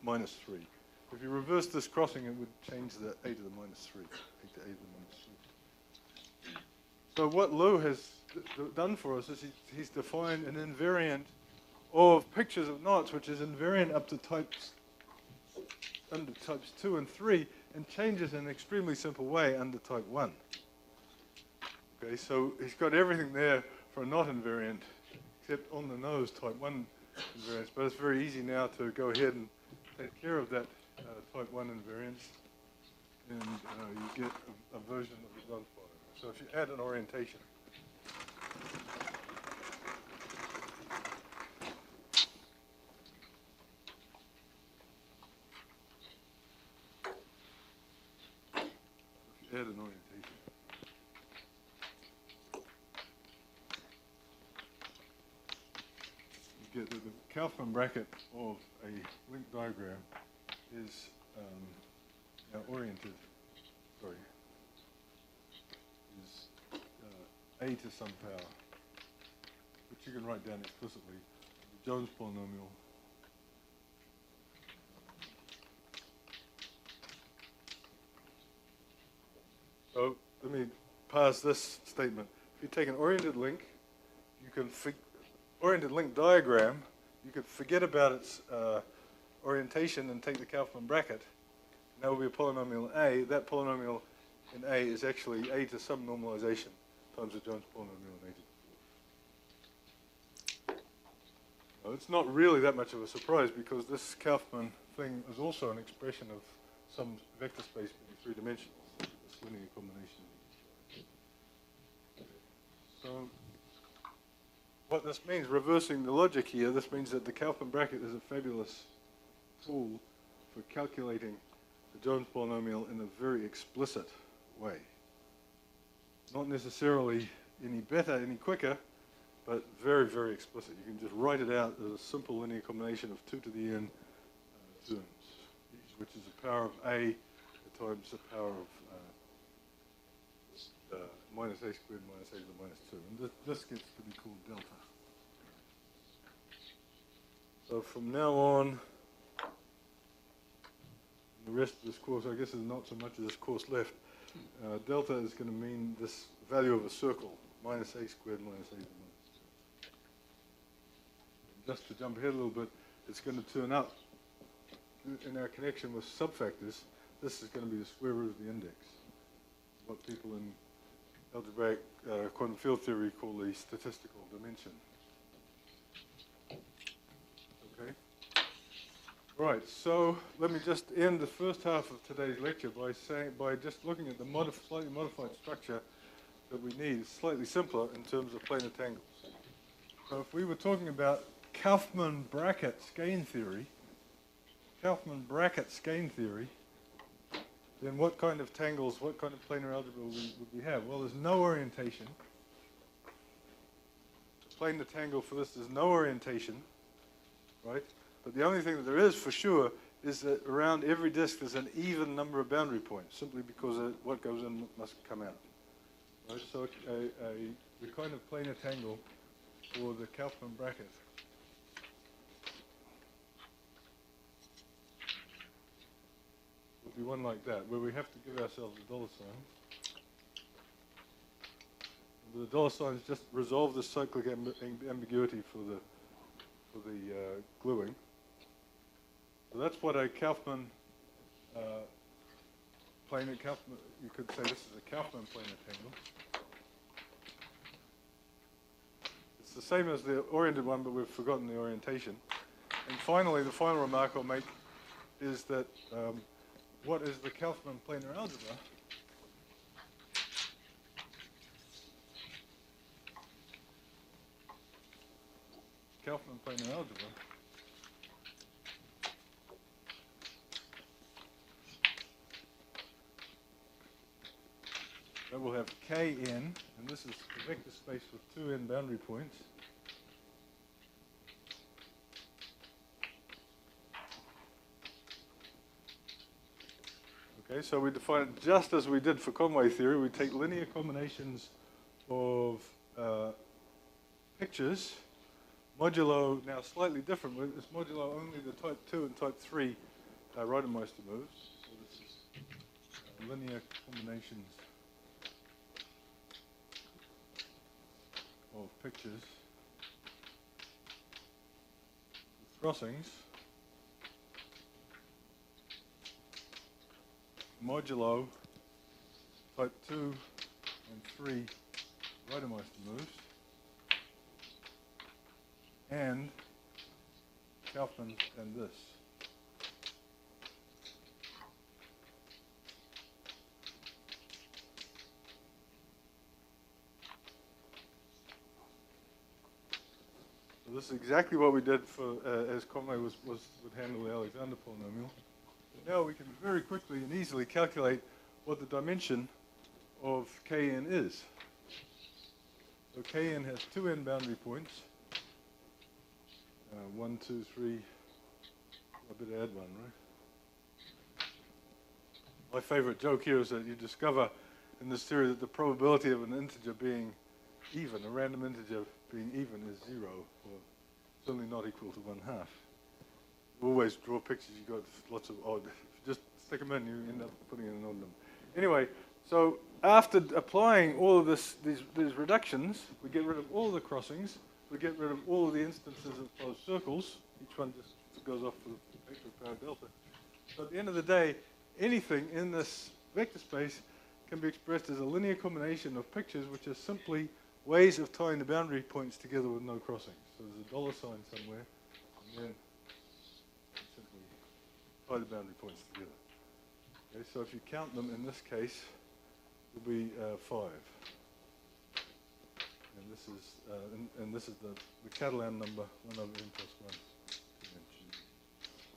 minus 3. If you reverse this crossing, it would change the a to the minus 3. A to a to the minus 3. So what Lou has done for us is he's defined an invariant of pictures of knots, which is invariant up to types under types 2 and 3, and changes in an extremely simple way under type 1. Okay, so he's got everything there for a knot invariant, except on the nose type 1 invariance. But it's very easy now to go ahead and take care of that type 1 invariance, and you get a version of the Jones polynomial. So if you add an orientation, you get that the Kaufman bracket of a link diagram is oriented, is a to some power, which you can write down explicitly, the Jones polynomial So let me parse this statement. If you take an oriented link, you can oriented link diagram, you could forget about its orientation and take the Kaufman bracket. And that will be a polynomial A. That polynomial in A is actually A to some normalization times the Jones polynomial in A to the 4th. Now, it's not really that much of a surprise because this Kaufman thing is also an expression of some vector space being 3 dimensional. Linear combination. So what this means, reversing the logic here, this means that the Kaufman bracket is a fabulous tool for calculating the Jones polynomial in a very explicit way. Not necessarily any better, any quicker, but very, very explicit. You can just write it out as a simple linear combination of 2 to the n terms, which is the power of a times the power of minus a squared minus a to the minus 2. And this gets to be called delta. So from now on, the rest of this course, I guess there's not so much of this course left. Delta is going to mean this value of a circle, minus a squared minus a to the minus 2. Just to jump ahead a little bit, it's going to turn up in our connection with subfactors. This is going to be the square root of the index. What people in algebraic quantum field theory call the statistical dimension. Okay? Right, so let me just end the first half of today's lecture by just looking at the slightly modified structure that we need. It's slightly simpler in terms of planar tangles. So if we were talking about Kaufman bracket Skein theory, then what kind of tangles, what kind of planar algebra would we have? Well, there's no orientation. The planar tangle for this is no orientation, right? But the only thing that there is for sure is that around every disk there's an even number of boundary points, simply because what goes in must come out. Right? So the kind of planar tangle for the Kaufman bracket would be one like that, where we have to give ourselves a dollar sign. And the dollar signs just resolve the cyclic ambiguity for for the gluing. So that's what a Kaufman planar Kaufman. You could say this is a Kaufman planar tangle. It's the same as the oriented one, but we've forgotten the orientation. And finally, the final remark I'll make is that what is the Kaufman planar algebra? Kaufman planar algebra that will have Kn, and this is a vector space with 2 n boundary points. Okay, so we define it just as we did for Conway theory. We take linear combinations of pictures, modulo, now slightly different. It's modulo only the type 2 and type 3 Reidemeister moves. So this is linear combinations of pictures with crossings modulo type 2 and 3 Reidemeister moves and Kaufman and this. So this is exactly what we did for as Conway would handle the Alexander polynomial. Now we can very quickly and easily calculate what the dimension of Kn is. So Kn has 2 n boundary points. 1, 2, 3. I better add one, right? My favorite joke here is that you discover in this theory that the probability of an integer being even, a random integer being even, is 0, or certainly not equal to 1/2. Always draw pictures, you've got lots of odd. Just stick them in, you end up putting in an odd number. Anyway, so after applying all of these reductions, we get rid of all the crossings, we get rid of all of the instances of closed circles. Each one just goes off with a vector power delta. So at the end of the day, anything in this vector space can be expressed as a linear combination of pictures, which are simply ways of tying the boundary points together with no crossings. So there's a dollar sign somewhere, and then simply tie the boundary points together. Okay, so if you count them in this case, it will be 5. And this is the Catalan number 1 over n plus 1 dimension.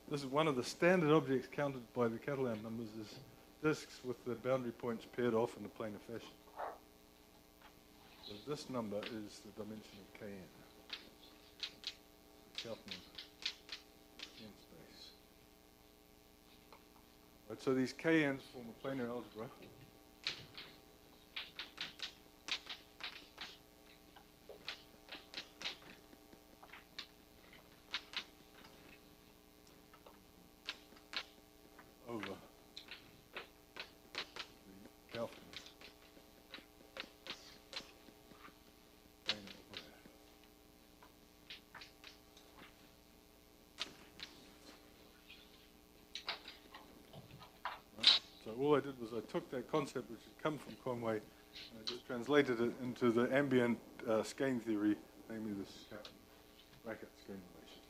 This is one of the standard objects counted by the Catalan numbers is disks with the boundary points paired off in a planar fashion. So this number is the dimension of Kn. Kaufman n space. Right, so these Kns form a planar algebra. Over the Kaufman planar operator. Right. So all I did was I took that concept which had come from Conway and I just translated it into the ambient Skein theory, namely this bracket Skein relation.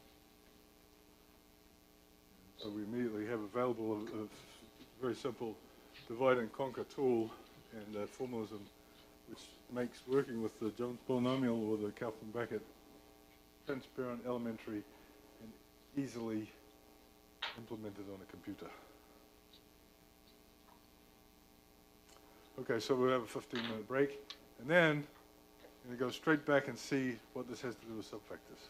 So we immediately have available a very simple divide and conquer tool and formalism which makes working with the Jones polynomial or the Kaufman bracket transparent, elementary, and easily implemented on a computer. Okay, so we'll have a 15-minute break, and then we're going to go straight back and see what this has to do with subfactors.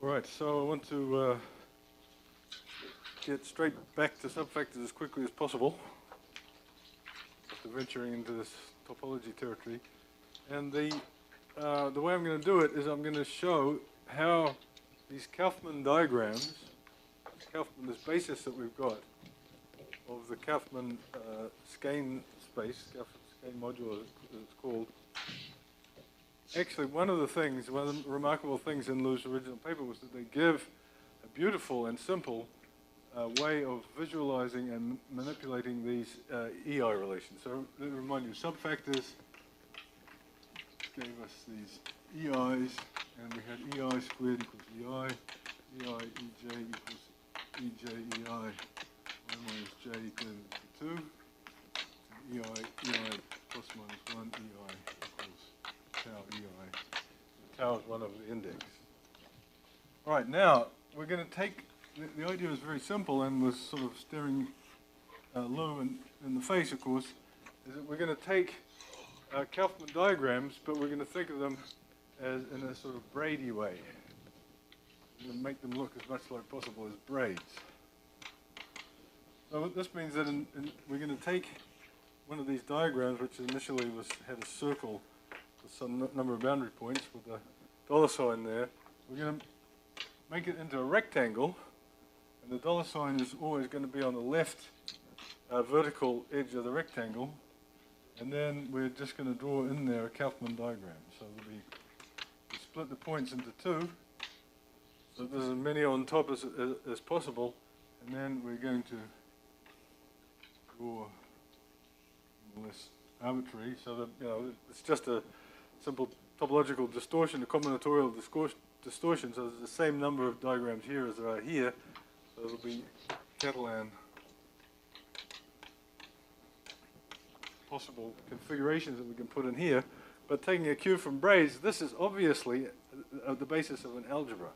All right, so I want to get straight back to subfactors as quickly as possible after venturing into this topology territory. And the way I'm going to do it is I'm going to show how these Kaufman diagrams, this basis that we've got of the Kaufman Skein space, Skein module as it's called. Actually, one of the remarkable things in Lou's original paper was that they give a beautiful and simple way of visualizing and manipulating these EI relations. So let me remind you, subfactors gave us these EIs, and we had EI squared equals EI, EI EJ equals EJ EI, 1 minus J equals 2, EI plus minus 1, EI equals tau EI. Tau is one of the index. All right, now we're going to take, the idea is very simple and was sort of staring Lou in the face, of course, is that we're going to take Kaufman diagrams, but we're going to think of them as in a sort of braidy way. We're going to make them look as much like possible as braids. So this means that we're going to take one of these diagrams, which initially had a circle with some number of boundary points with a dollar sign there. We're going to make it into a rectangle, and the dollar sign is always going to be on the left vertical edge of the rectangle. And then we're just going to draw in there a Kaufman diagram. So we split the points into two, so there's as many on top as possible, and then we're going to draw less arbitrary, so that it's just a simple topological distortion, a combinatorial distortion. So there's the same number of diagrams here as there are here. So it'll be Catalan possible configurations that we can put in here. But taking a cue from braids, this is obviously the basis of an algebra.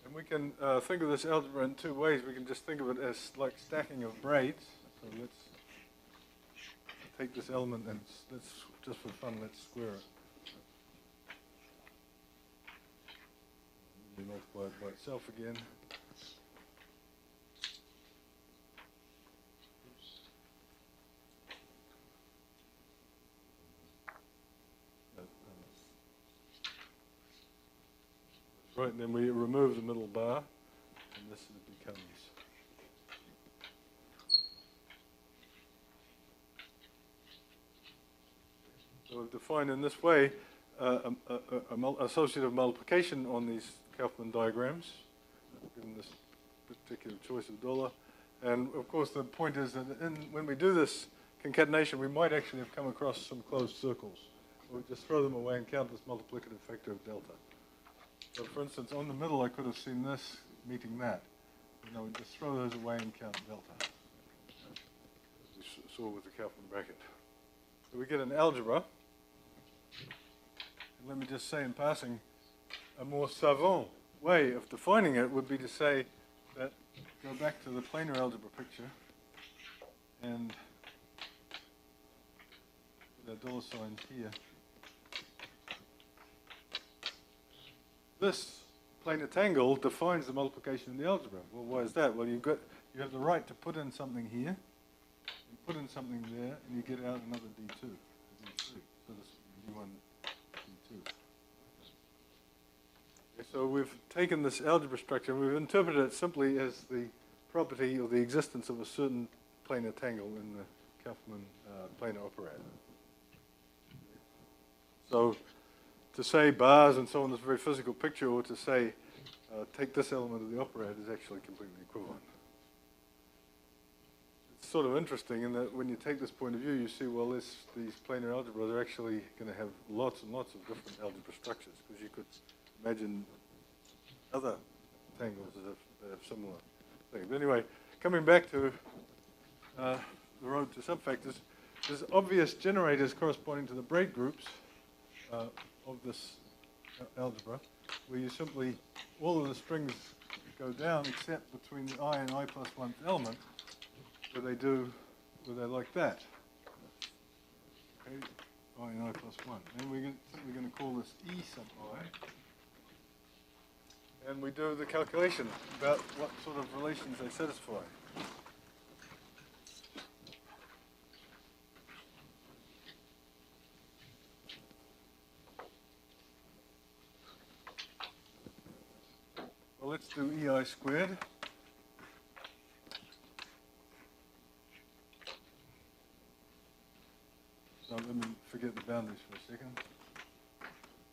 And we can think of this algebra in two ways. We can just think of it as like stacking of braids. So let's take this element and let's, just for fun, let's square it. Multiply it by itself again. Right, and then we remove the middle bar, and this becomes so we've defined in this way associative multiplication on these Kaufman diagrams, given this particular choice of dollar. And of course the point is that when we do this concatenation, we might actually have come across some closed circles. We just throw them away and count this multiplicative factor of delta. So for instance, on the middle I could have seen this meeting that. We just throw those away and count delta, as we saw with the Kaufman bracket. So we get an algebra. And let me just say in passing, a more savant way of defining it would be to say that, go back to the planar algebra picture, and the dollar signs here. This planar tangle defines the multiplication in the algebra. Well, why is that? Well, you have the right to put in something here, you put in something there, and you get out another D2, D3. So this D1, D2. So we've taken this algebra structure and we've interpreted it simply as the property or the existence of a certain planar tangle in the Kaufman planar operator. So to say bars and so on is a very physical picture, or to say take this element of the operator is actually completely equivalent. It's sort of interesting in that when you take this point of view, you see, well, these planar algebras are actually going to have lots and lots of different algebra structures, because you could imagine other tangles that have similar things. But anyway, coming back to the road to subfactors, there's obvious generators corresponding to the braid groups of this algebra, where you simply, all of the strings go down except between the I and I plus 1th element, where they're like that. and I plus 1. And we're going to call this E sub I. And we do the calculation about what sort of relations they satisfy. Well, let's do EI squared. So let me forget the boundaries for a second.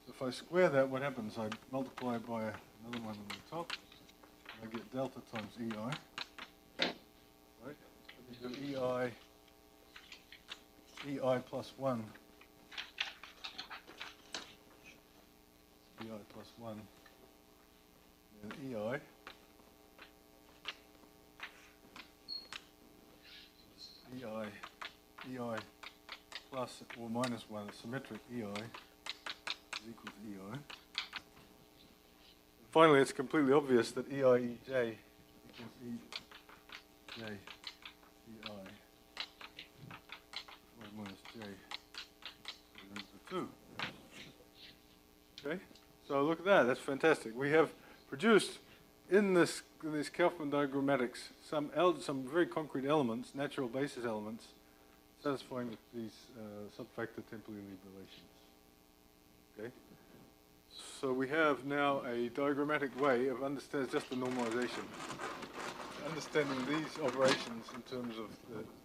So if I square that, what happens? I multiply by another one on the top. And I get delta times EI. Right? Let me do EI plus 1. EI plus 1. And EI. EI plus or minus 1, a symmetric EI is equal to EI. Finally, it's completely obvious that EI EJ equals EJ EI 5 minus J is equal to 2. Okay, so look at that. That's fantastic. We have produced in this Kaufman diagrammatics some very concrete elements, natural basis elements, satisfying these subfactor temporally relations. Okay, so we have now a diagrammatic way of understanding just the normalization, understanding these operations in terms of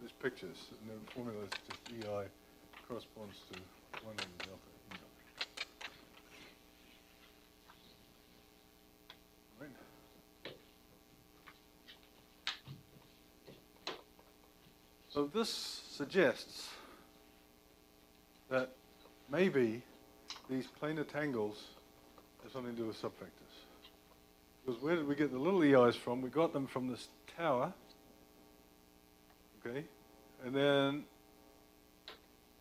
these pictures, and the formula is just EI corresponds to 1 over delta E dot. Right. So this suggests that maybe these planar tangles have something to do with subfactors. Because where did we get the little EIs from? We got them from this tower, okay? And then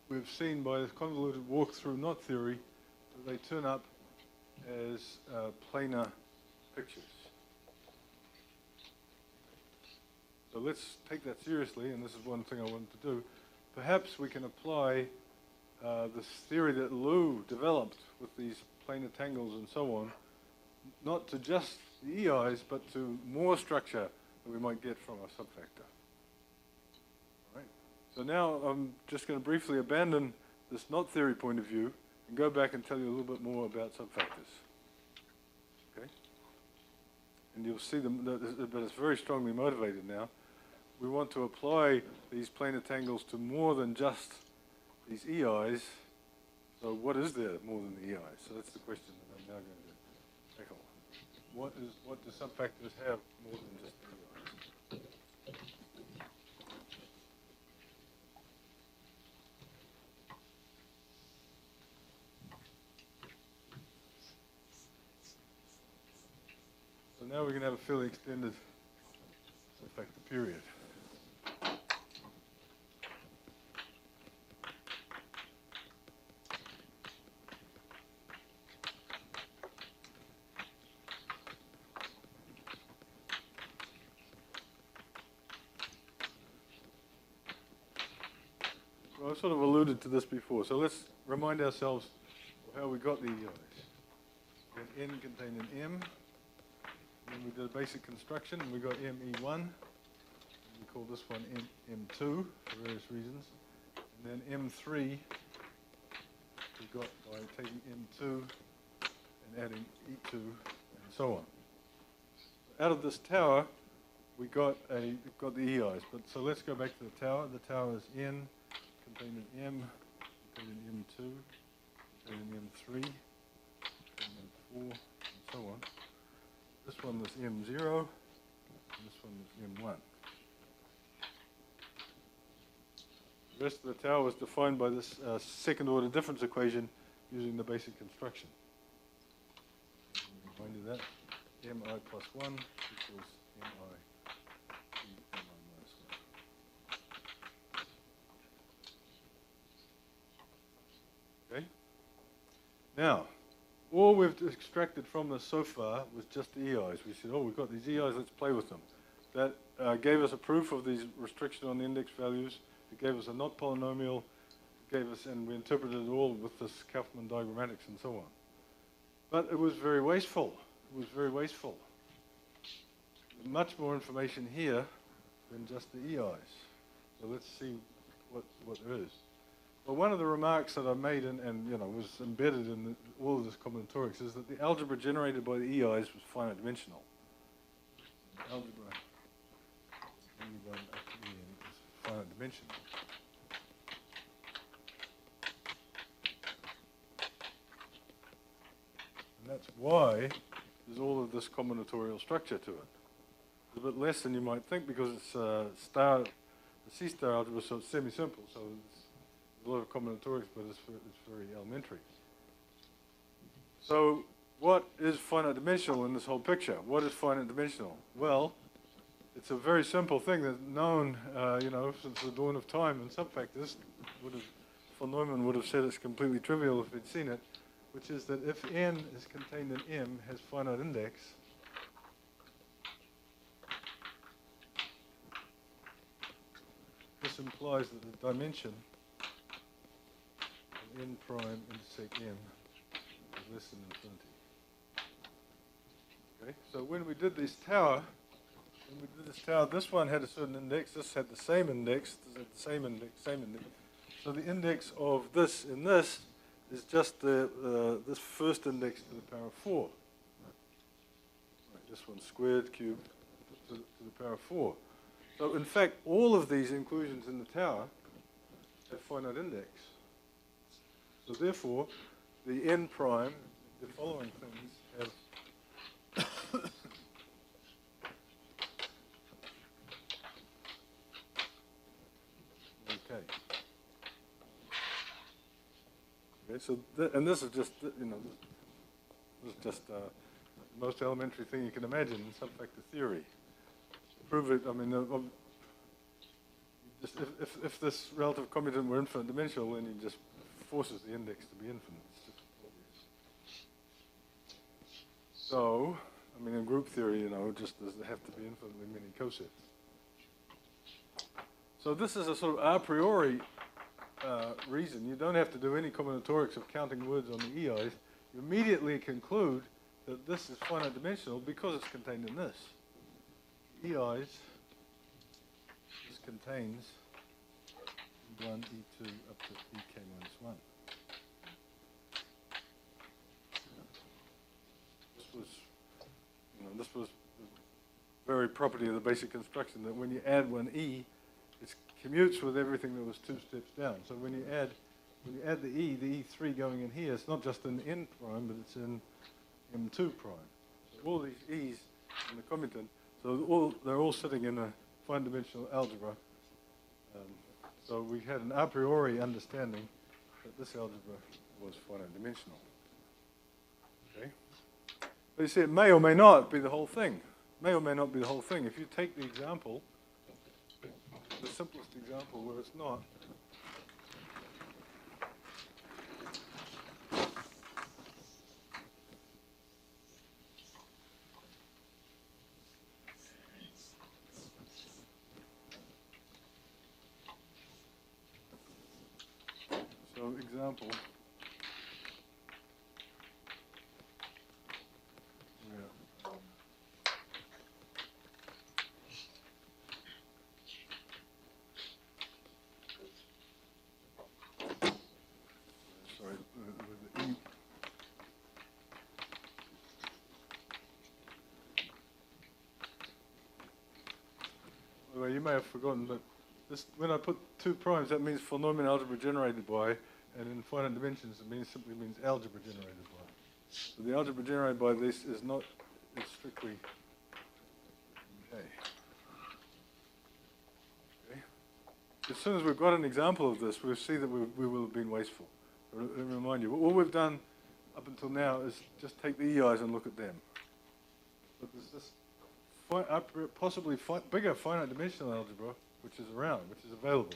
we've seen by this convoluted walk-through knot theory that they turn up as planar pictures. So let's take that seriously, and this is one thing I wanted to do. Perhaps we can apply this theory that Liu developed with these planar tangles and so on, not to just the EIs, but to more structure that we might get from a subfactor. All right. So now I'm just going to briefly abandon this knot theory point of view and go back and tell you a little bit more about subfactors. Okay? And you'll see them, but it's very strongly motivated now. We want to apply these planar tangles to more than just these EIs. So what is there more than the EIs? So that's the question that I'm now going to tackle. What do subfactors have more than just the EIs? So now we're going to have a fairly extended subfactor period. Well, I've sort of alluded to this before, so let's remind ourselves of how we got the EIs. We had N contained in M, and then we did a basic construction, and we got ME1, and we call this one M2 for various reasons, and then M3 we got by taking M2 and adding E2 and so on. Out of this tower, we got the EIs, but so let's go back to the tower. The tower is N contained in M, contained in M2, contained in M3, contained in M4, and so on. This one was M0, and this one was M1. The rest of the tower was defined by this second order difference equation using the basic construction. Remind you that Mi plus 1 equals Mi Mi minus 1. Okay? Now, all we've extracted from this so far was just the EIs. We said, oh, we've got these EIs, let's play with them. That gave us a proof of these restriction on the index values. It gave us a knot polynomial. It gave us, and we interpreted it all with this Kaufman diagrammatics and so on. But it was very wasteful. It was very wasteful. Much more information here than just the EIs. So let's see what there is. Well, one of the remarks that I made and you know, was embedded in all of this combinatorics is that the algebra generated by the EIs was finite dimensional. Algebra E1 up to En is finite dimensional. And that's why there's all of this combinatorial structure to it. It's a bit less than you might think because it's a C-star algebra, so it's semi-simple. So there's a lot of combinatorics, but it's very elementary. So what is finite dimensional in this whole picture? What is finite dimensional? Well, it's a very simple thing that's known, you know, since the dawn of time, and subfactors von Neumann would have said it's completely trivial if he'd seen it, which is that if n is contained in M has finite index, this implies that the dimension of n prime intersect M is less than infinity. Okay, so when we did this tower, this one had a certain index, this had the same index, this had the same index, same index. So the index of this in this is just this first index to the power of 4. Right, this one squared, cubed, to the power of 4. So in fact, all of these inclusions in the tower have finite index. So therefore, the n prime, the following things have okay. Okay, so and this is just, you know, this is just the most elementary thing you can imagine in subfactor theory. Prove it, I mean, just if this relative commutant were infinite dimensional, then it just forces the index to be infinite. It's just obvious. So, I mean, in group theory, you know, just does have to be infinitely many cosets. So this is a sort of a priori reason. You don't have to do any combinatorics of counting words on the EIs. You immediately conclude that this is finite dimensional because it's contained in this. EIs, this contains E1, E2 up to EK minus 1. This was the very property of the basic construction that when you add one E, it commutes with everything that was 2 steps down. So when you add the E3 going in here, it's not just in N prime, but it's in M2 prime. So all these E's in the commutant, so they're all sitting in a finite dimensional algebra. So we had an a priori understanding that this algebra was finite dimensional. Okay. But you see, it may or may not be the whole thing. May or may not be the whole thing. If you take the example, the simplest example where it's not, so example, well, you may have forgotten, but this, when I put 2 primes, that means von Neumann algebra generated by, and in finite dimensions, it simply means algebra generated by. So the algebra generated by this is not, it's strictly okay. Okay. As soon as we've got an example of this, we'll see that we will have been wasteful. Let me remind you, all we've done up until now is just take the EIs and look at them. But there's this possibly bigger finite dimensional algebra, which is around, which is available.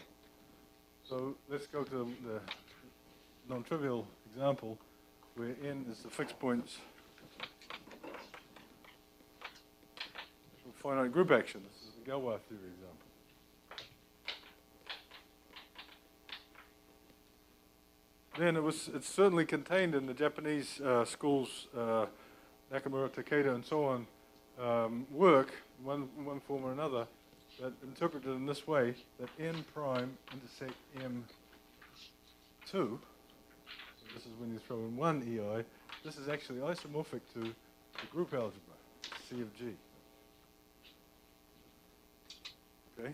So let's go to the non-trivial example where n is the fixed points for finite group action. This is the Galois theory example. then it's certainly contained in the Japanese schools, Nakamura, Takeda, and so on, work, one form or another, that interpreted in this way, that n prime intersect m2, so this is when you throw in one EI, this is actually isomorphic to the group algebra, C of G. Okay,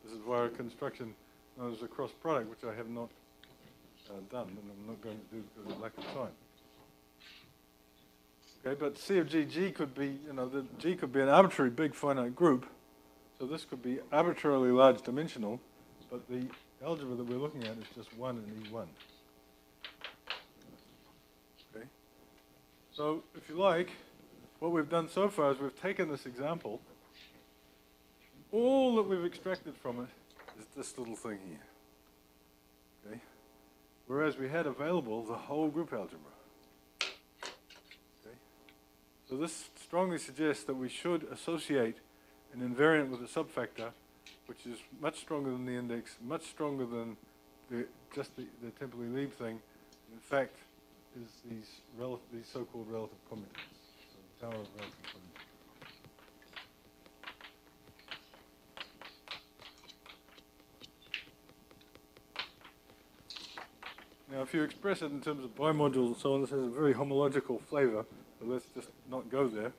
this is via a construction known as a cross product, which I have not done, and I'm not going to do because of lack of time. Okay, but C of G could be, the G could be an arbitrary big finite group, so this could be arbitrarily large dimensional, but the algebra that we're looking at is just 1 in E1. Okay, so if you like, what we've done so far is we've taken this example, all that we've extracted from it is this little thing here. Okay, whereas we had available the whole group algebra. So this strongly suggests that we should associate an invariant with a subfactor, which is much stronger than the index, much stronger than just the temporally leave thing. In fact, is these so-called relative commutants. So the tower of relative commutants. Now, if you express it in terms of bimodules and so on, this has a very homological flavor. So let's just not go there.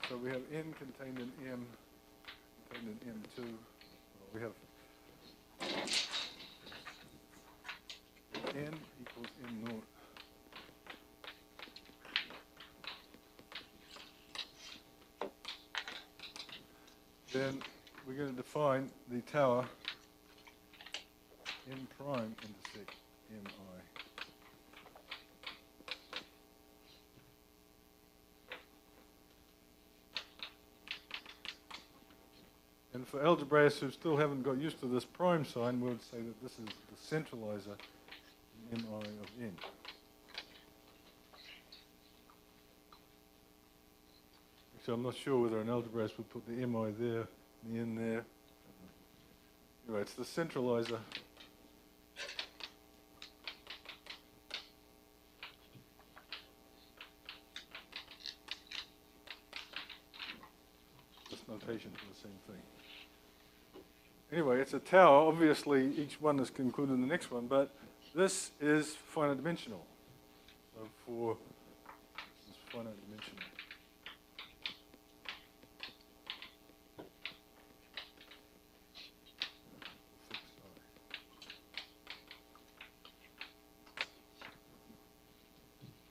So we have n contained in m, contained in m2. We have n equals m naught. Then we're going to define the tower n prime intersect mi. And for algebraists who still haven't got used to this prime sign, we would say that this is the centralizer in mi of n. So I'm not sure whether an algebraist would put the mi there, the n there. Anyway, it's the centralizer. This notation for the same thing. Anyway, it's a tower. Obviously, each one is included in the next one, but this is finite dimensional. So this is finite dimensional.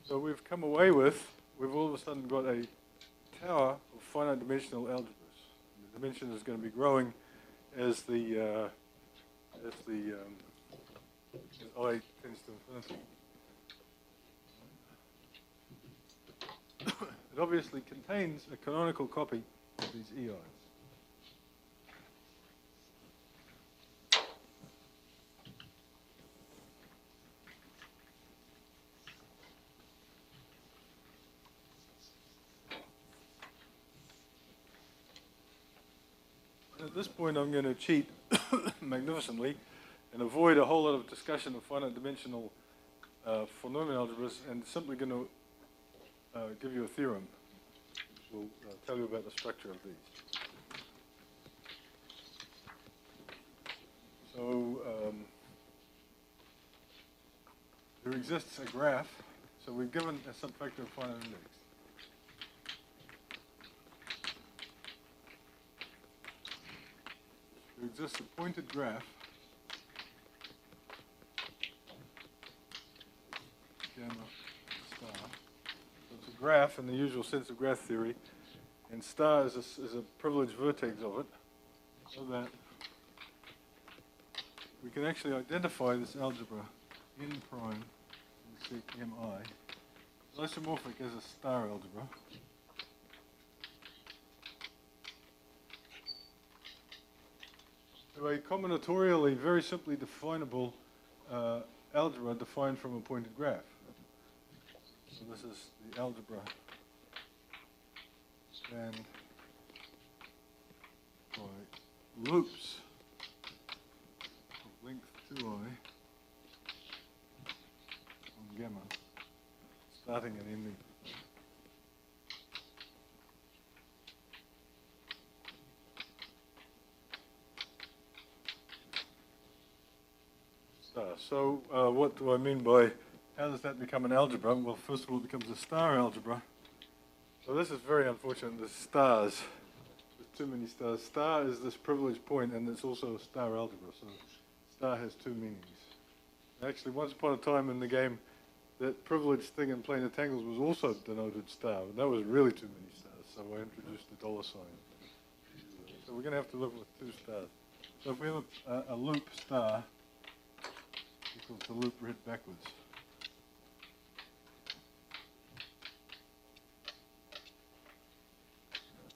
So we've come away with, we've all of a sudden got a tower of finite dimensional algebras. The dimension is going to be growing as I tends to infinity. It obviously contains a canonical copy of these EIs. At this point, I'm going to cheat magnificently and avoid a whole lot of discussion of finite dimensional polynomial algebras, and simply going to give you a theorem which will tell you about the structure of these. So there exists a graph. So we've given a subfactor of finite index. There exists a pointed graph gamma star. So it's a graph in the usual sense of graph theory, and star is a privileged vertex of it, so that we can actually identify this algebra n prime intersect mi. It's isomorphic as a star algebra. A combinatorially, very simply definable algebra defined from a pointed graph. So this is the algebra spanned by loops of length 2i gamma, starting and ending. So what do I mean by, how does that become an algebra? Well, first of all, it becomes a star algebra. So this is very unfortunate, the stars. There's too many stars. Star is this privileged point, and it's also a star algebra, so star has two meanings. Actually, once upon a time in the game, that privileged thing in Planar Tangles was also denoted star, but that was really too many stars, so I introduced the dollar sign. So we're going to have to live with two stars. So if we have a loop star equals the loop read backwards.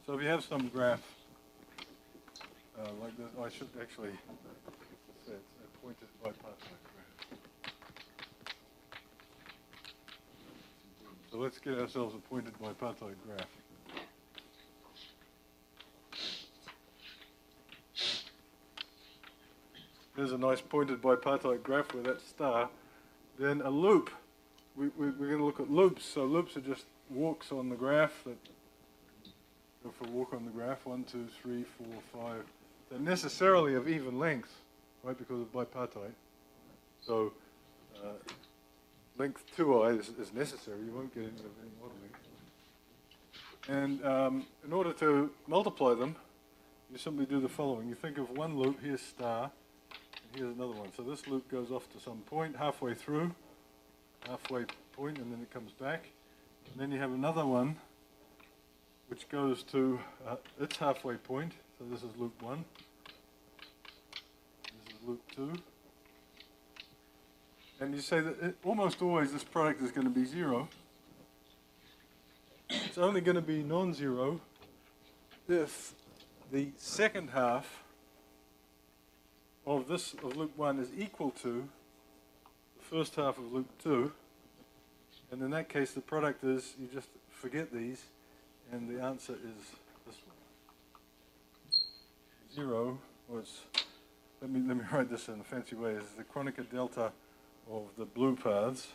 So if you have some graph like this, I should actually say it's a pointed bipartite graph. So let's get ourselves a pointed bipartite graph. There's a nice pointed bipartite graph with that star. Then a loop. We're going to look at loops. So loops are just walks on the graph that go for a walk on the graph. 1, 2, 3, 4, 5. They're necessarily of even length, right, because of bipartite. So length 2i is necessary. You won't get any of any modeling. And in order to multiply them, you simply do the following. You think of one loop, here's star, and here's another one. So this loop goes off to some point, halfway through, halfway point, and then it comes back. And then you have another one, which goes to its halfway point. So this is loop 1. This is loop 2. And you say that almost always this product is going to be 0. It's only going to be non-zero if the second half of loop 1 is equal to the first half of loop 2. And in that case, the product is, you just forget these, and the answer is this one. 0 was, let me write this in a fancy way, is the Kronecker delta of the blue paths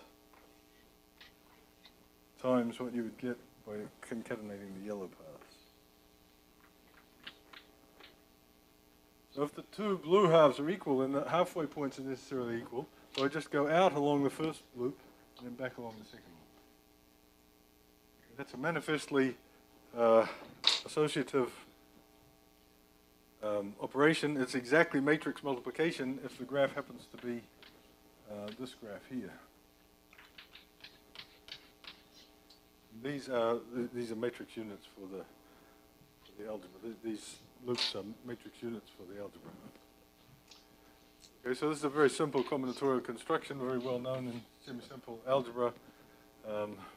times what you would get by concatenating the yellow paths. So if the two blue halves are equal, then the halfway points are necessarily equal. So I just go out along the first loop and then back along the second loop. That's a manifestly associative operation. It's exactly matrix multiplication if the graph happens to be this graph here. These are matrix units for the algebra. These loops are matrix units for the algebra. Okay, so this is a very simple combinatorial construction, very well known in semi-simple algebra,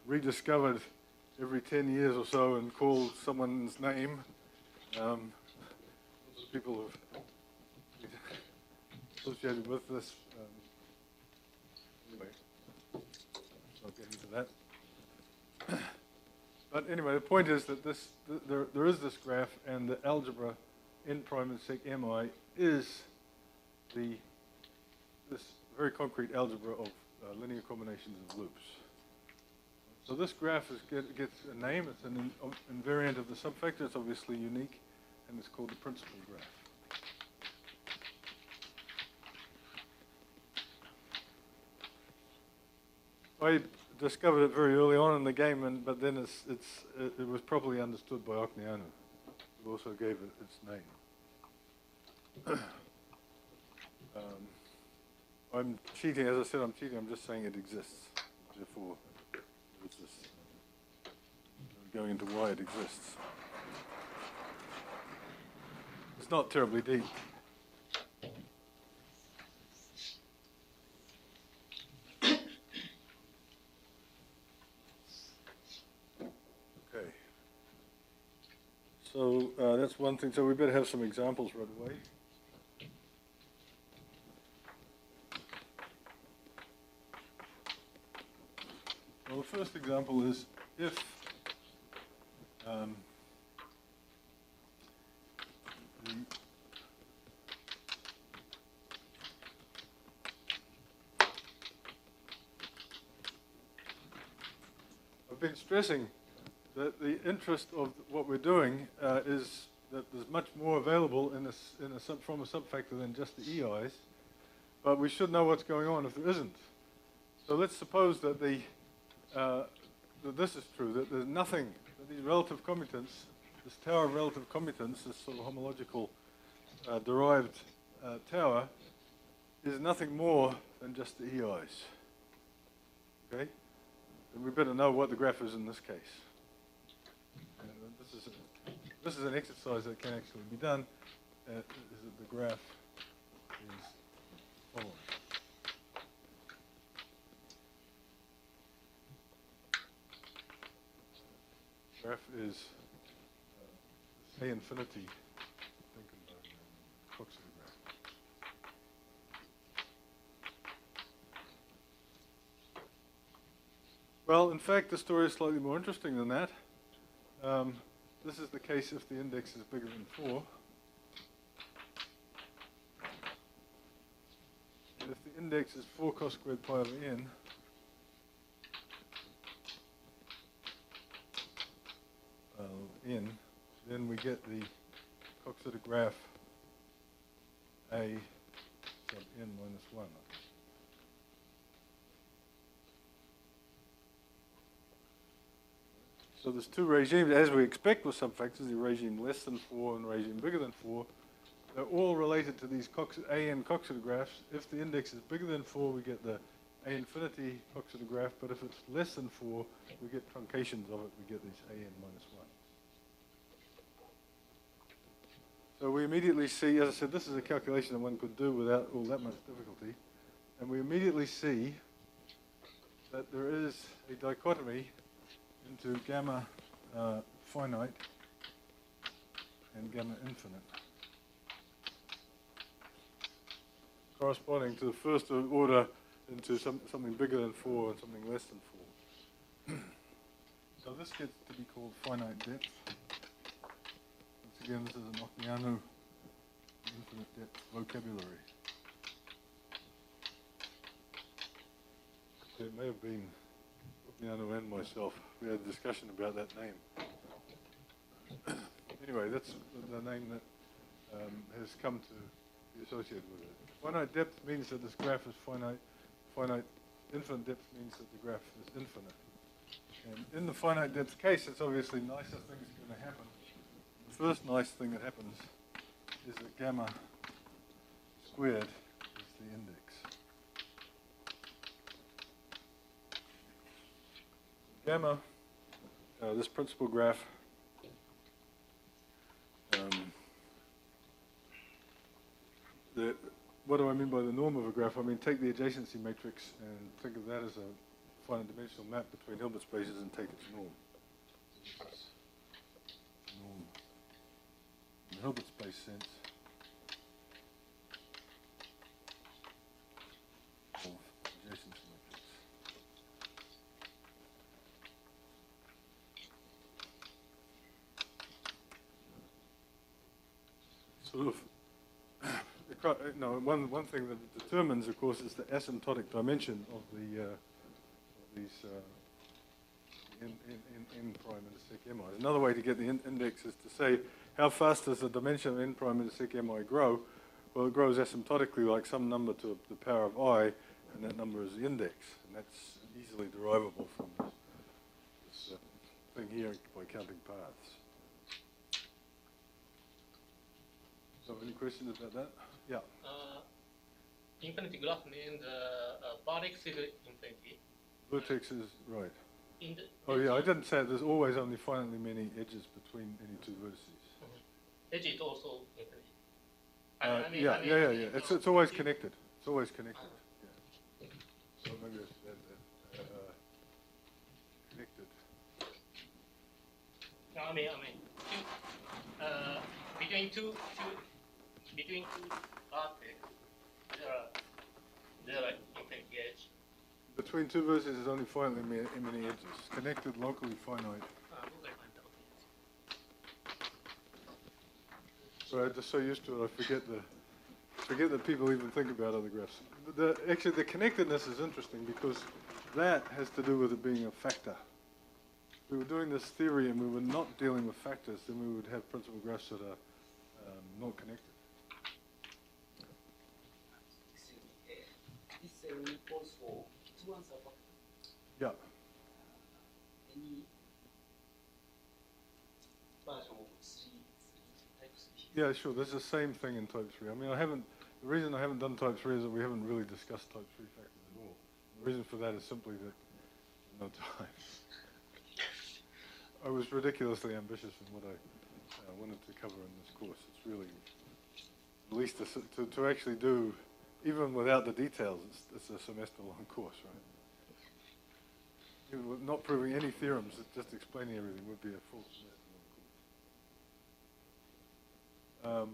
rediscovered every 10 years or so and called someone's name. People have associated with this. Anyway, I'll get into that. But anyway, the point is that there is this graph, and the algebra n prime and sec mi is this very concrete algebra of linear combinations of loops. So this graph gets a name. It's an invariant of the subfactor. It's obviously unique, and it's called the principal graph. I discovered it very early on in the game, but then it was properly understood by Ocneanu, who also gave it its name. I'm cheating, as I said, I'm cheating. I'm just saying it exists. Therefore, it's this, going into why it exists. It's not terribly deep. So that's one thing. So we better have some examples right away. Well, the first example is if been stressing that the interest of what we're doing is that there's much more available from a subfactor than just the EIs, but we should know what's going on if there isn't. So let's suppose that that this is true, that there's nothing, that these relative commutants, this tower of relative commutants, this sort of homological derived tower, is nothing more than just the EIs. Okay? And we better know what the graph is in this case. And this is an exercise that can actually be done. Is that the graph is following. Graph is A infinity. Well, in fact, the story is slightly more interesting than that. This is the case if the index is bigger than 4. And if the index is 4 cos squared pi over n, then we get the Coxeter graph A sub n minus 1. So there's two regimes, as we expect with subfactors, the regime less than 4 and regime bigger than 4. They're all related to these A n Coxeter graphs. If the index is bigger than 4, we get the A infinity Coxeter graph, but if it's less than 4, we get truncations of it. We get these A n minus 1. So we immediately see, as I said, this is a calculation that one could do without all that much difficulty. And we immediately see that there is a dichotomy into gamma finite and gamma infinite, corresponding to the first order into something bigger than 4 and something less than 4. So this gets to be called finite depth. Once again, this is an Okeanu infinite depth vocabulary. It may have been Okeanu and myself. We had a discussion about that name. Anyway, that's the name that has come to be associated with it. Finite depth means that this graph is finite. Finite infinite depth means that the graph is infinite. And in the finite depth case, it's obviously nicer things are going to happen. The first nice thing that happens is that gamma squared is the index. Gamma, this principal graph, what do I mean by the norm of a graph? I mean, take the adjacency matrix and think of that as a finite dimensional map between Hilbert spaces and take its norm. Norm in the Hilbert space sense of adjacency matrix. Sort of, one thing that it determines, of course, is the asymptotic dimension of these n prime intersect mi. Another way to get the index is to say how fast does the dimension of n prime intersect mi grow? Well, it grows asymptotically, like some number to the power of I, and that number is the index, and that's easily derivable from this thing here by counting paths. So, any questions about that? Yeah. Infinity graph means vertex is infinity. Vertex is right. In the Oh yeah, I didn't say it. There's always only finitely many edges between any two vertices. Edge is also infinity. Yeah. It's always connected. It's always connected. Yeah. So maybe it's connected. Between two vertex, there are infinity edge. Between two vertices, there's only finitely many edges. Connected, locally finite. So I'm just so used to it, I forget that people even think about other graphs. Actually, the connectedness is interesting because that has to do with it being a factor. we were doing this theory and we were not dealing with factors, then we would have principal graphs that are not connected. Excuse me. This theory calls for two answer factors. Yeah. Any version of type 3? Yeah, sure. There's the same thing in type 3. I mean, the reason I haven't done type 3 is that we haven't really discussed type 3 factors at all. The reason for that is simply that no time. I was ridiculously ambitious in what I wanted to cover in this course. It's really, at least to actually do, even without the details, it's a semester-long course, right? Even with not proving any theorems, just explaining everything would be a full semester-long course.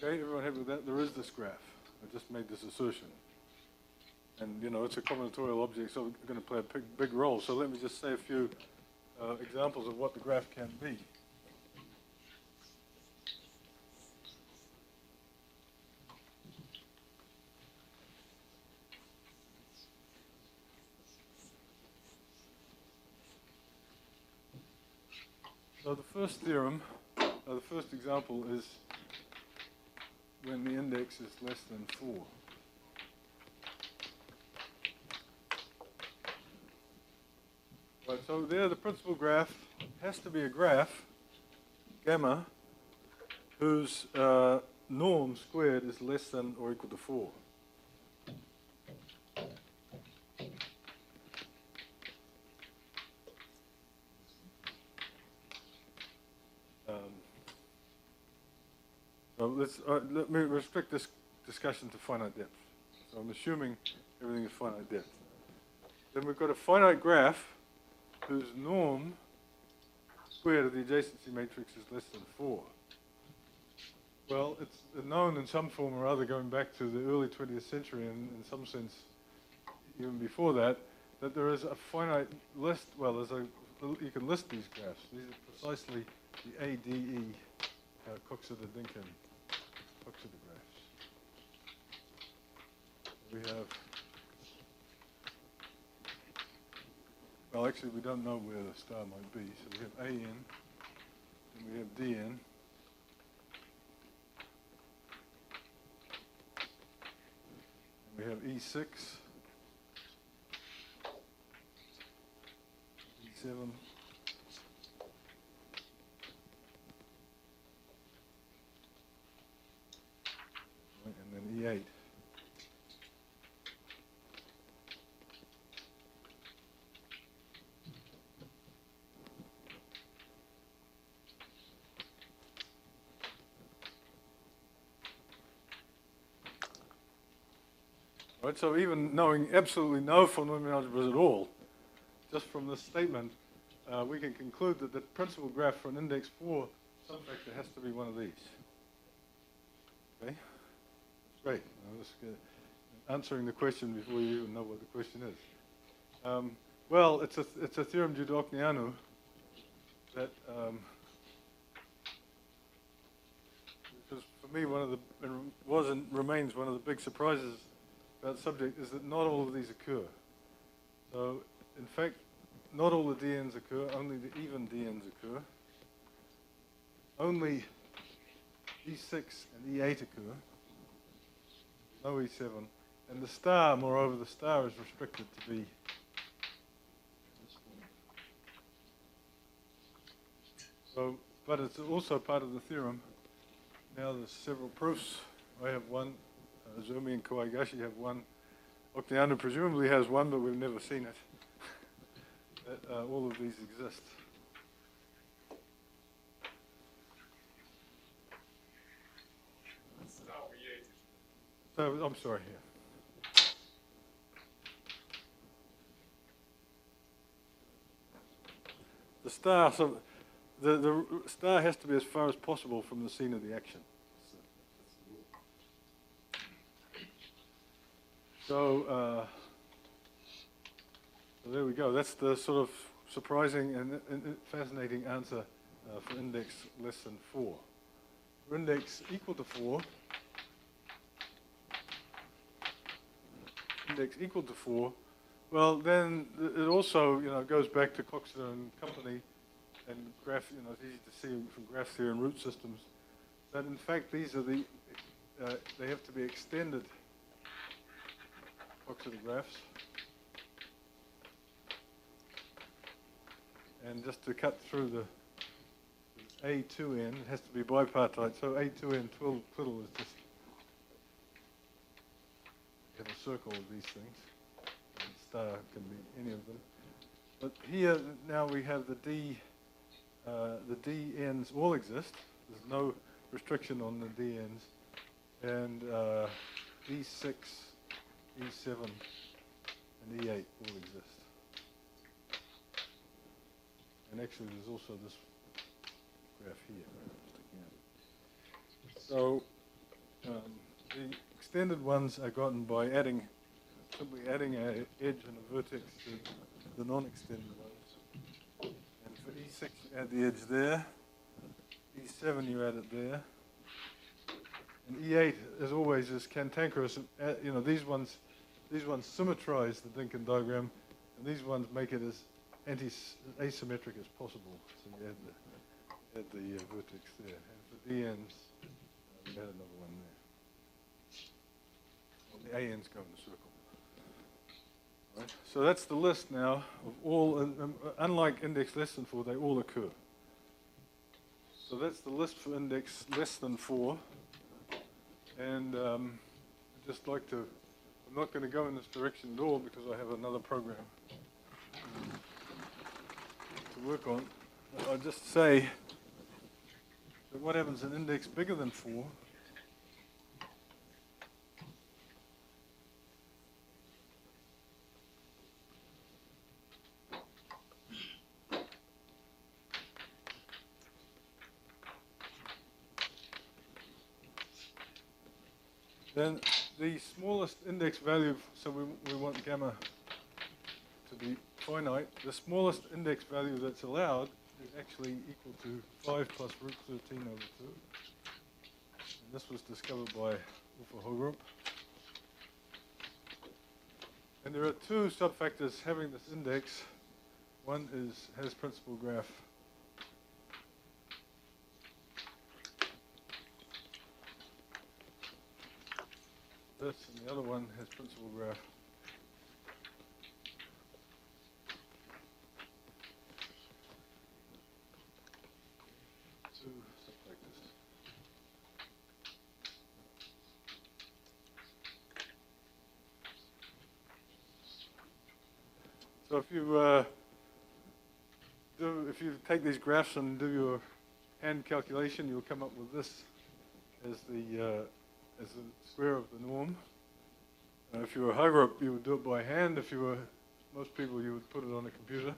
Okay, everyone happy with that? There is this graph. I just made this assertion. And, you know, it's a combinatorial object, so it's going to play a big role. So let me just say a few examples of what the graph can be. So the first theorem, the first example is when the index is less than 4. Right, so there the principal graph has to be a graph, gamma, whose norm squared is less than or equal to 4. So let me restrict this discussion to finite depth. So I'm assuming everything is finite depth. Then we've got a finite graph whose norm squared of the adjacency matrix is less than 4. Well, it's known in some form or other, going back to the early 20th century, and in some sense even before that, that there is a finite list. Well, you can list these graphs. These are precisely the ADE Coxeter-Dinkin Coxeter graphs. We have, well, actually we don't know where the star might be, so we have AN, and we have DN. And we have E6, E7, and then E8. Right, so even knowing absolutely no polynomial algebras at all, just from this statement, we can conclude that the principal graph for an index 4 subfactor has to be one of these. Okay? Great. Answering the question before you even know what the question is. Well, it's a theorem due to Ocneanu that because for me was and remains one of the big surprises about the subject is that not all of these occur. So, in fact, not all the DNs occur, only the even DNs occur. Only E6 and E8 occur. No E7. And the star, moreover, the star is restricted to be this form. So, but it's also part of the theorem. Now there's several proofs. I have one. Izumi and Kawaigashi have one. Ocneanu presumably has one, but we've never seen it. That all of these exist. So, I'm sorry, here. The star, so the star has to be as far as possible from the scene of the action. So there we go. That's the sort of surprising and fascinating answer for index less than 4. For index equal to 4, index equal to 4, well, then it also, goes back to Coxeter and company and graph, it's easy to see from graph theory and root systems that in fact these are they have to be extended Coxeter graphs. And just to cut through the A2n, it has to be bipartite. So A2n twiddle is just you have a circle of these things. And star can be any of them. But here now we have the dn's all exist. There's no restriction on the dn's, and E6, E7, and E8 all exist. And actually, there's also this graph here. So the extended ones are gotten by simply adding an edge and a vertex to the non-extended ones. And for E6, you add the edge there. E7, you add it there. And E8, as always, is cantankerous. These ones symmetrize the Dinkin diagram, and these ones make it as asymmetric as possible. So you add the vertex there. And for dn's, you add another one there. The an's go in the circle. Right. So that's the list now of all, unlike index less than 4, they all occur. So that's the list for index less than 4. And I'd just like to, I'm not going to go in this direction at all because I have another program to work on. I'll just say that what happens in index bigger than 4 then the smallest index value, so we want gamma to be finite, the smallest index value that's allowed is actually equal to 5 plus root 13 over 2. And this was discovered by Hogerup. And there are two subfactors having this index. One has principal graph. This, and the other one has principal graph. Two subfactors. So if you take these graphs and do your hand calculation, you'll come up with this as the square of the norm. If you were Hogerup, you would do it by hand. If you were most people, you would put it on a computer.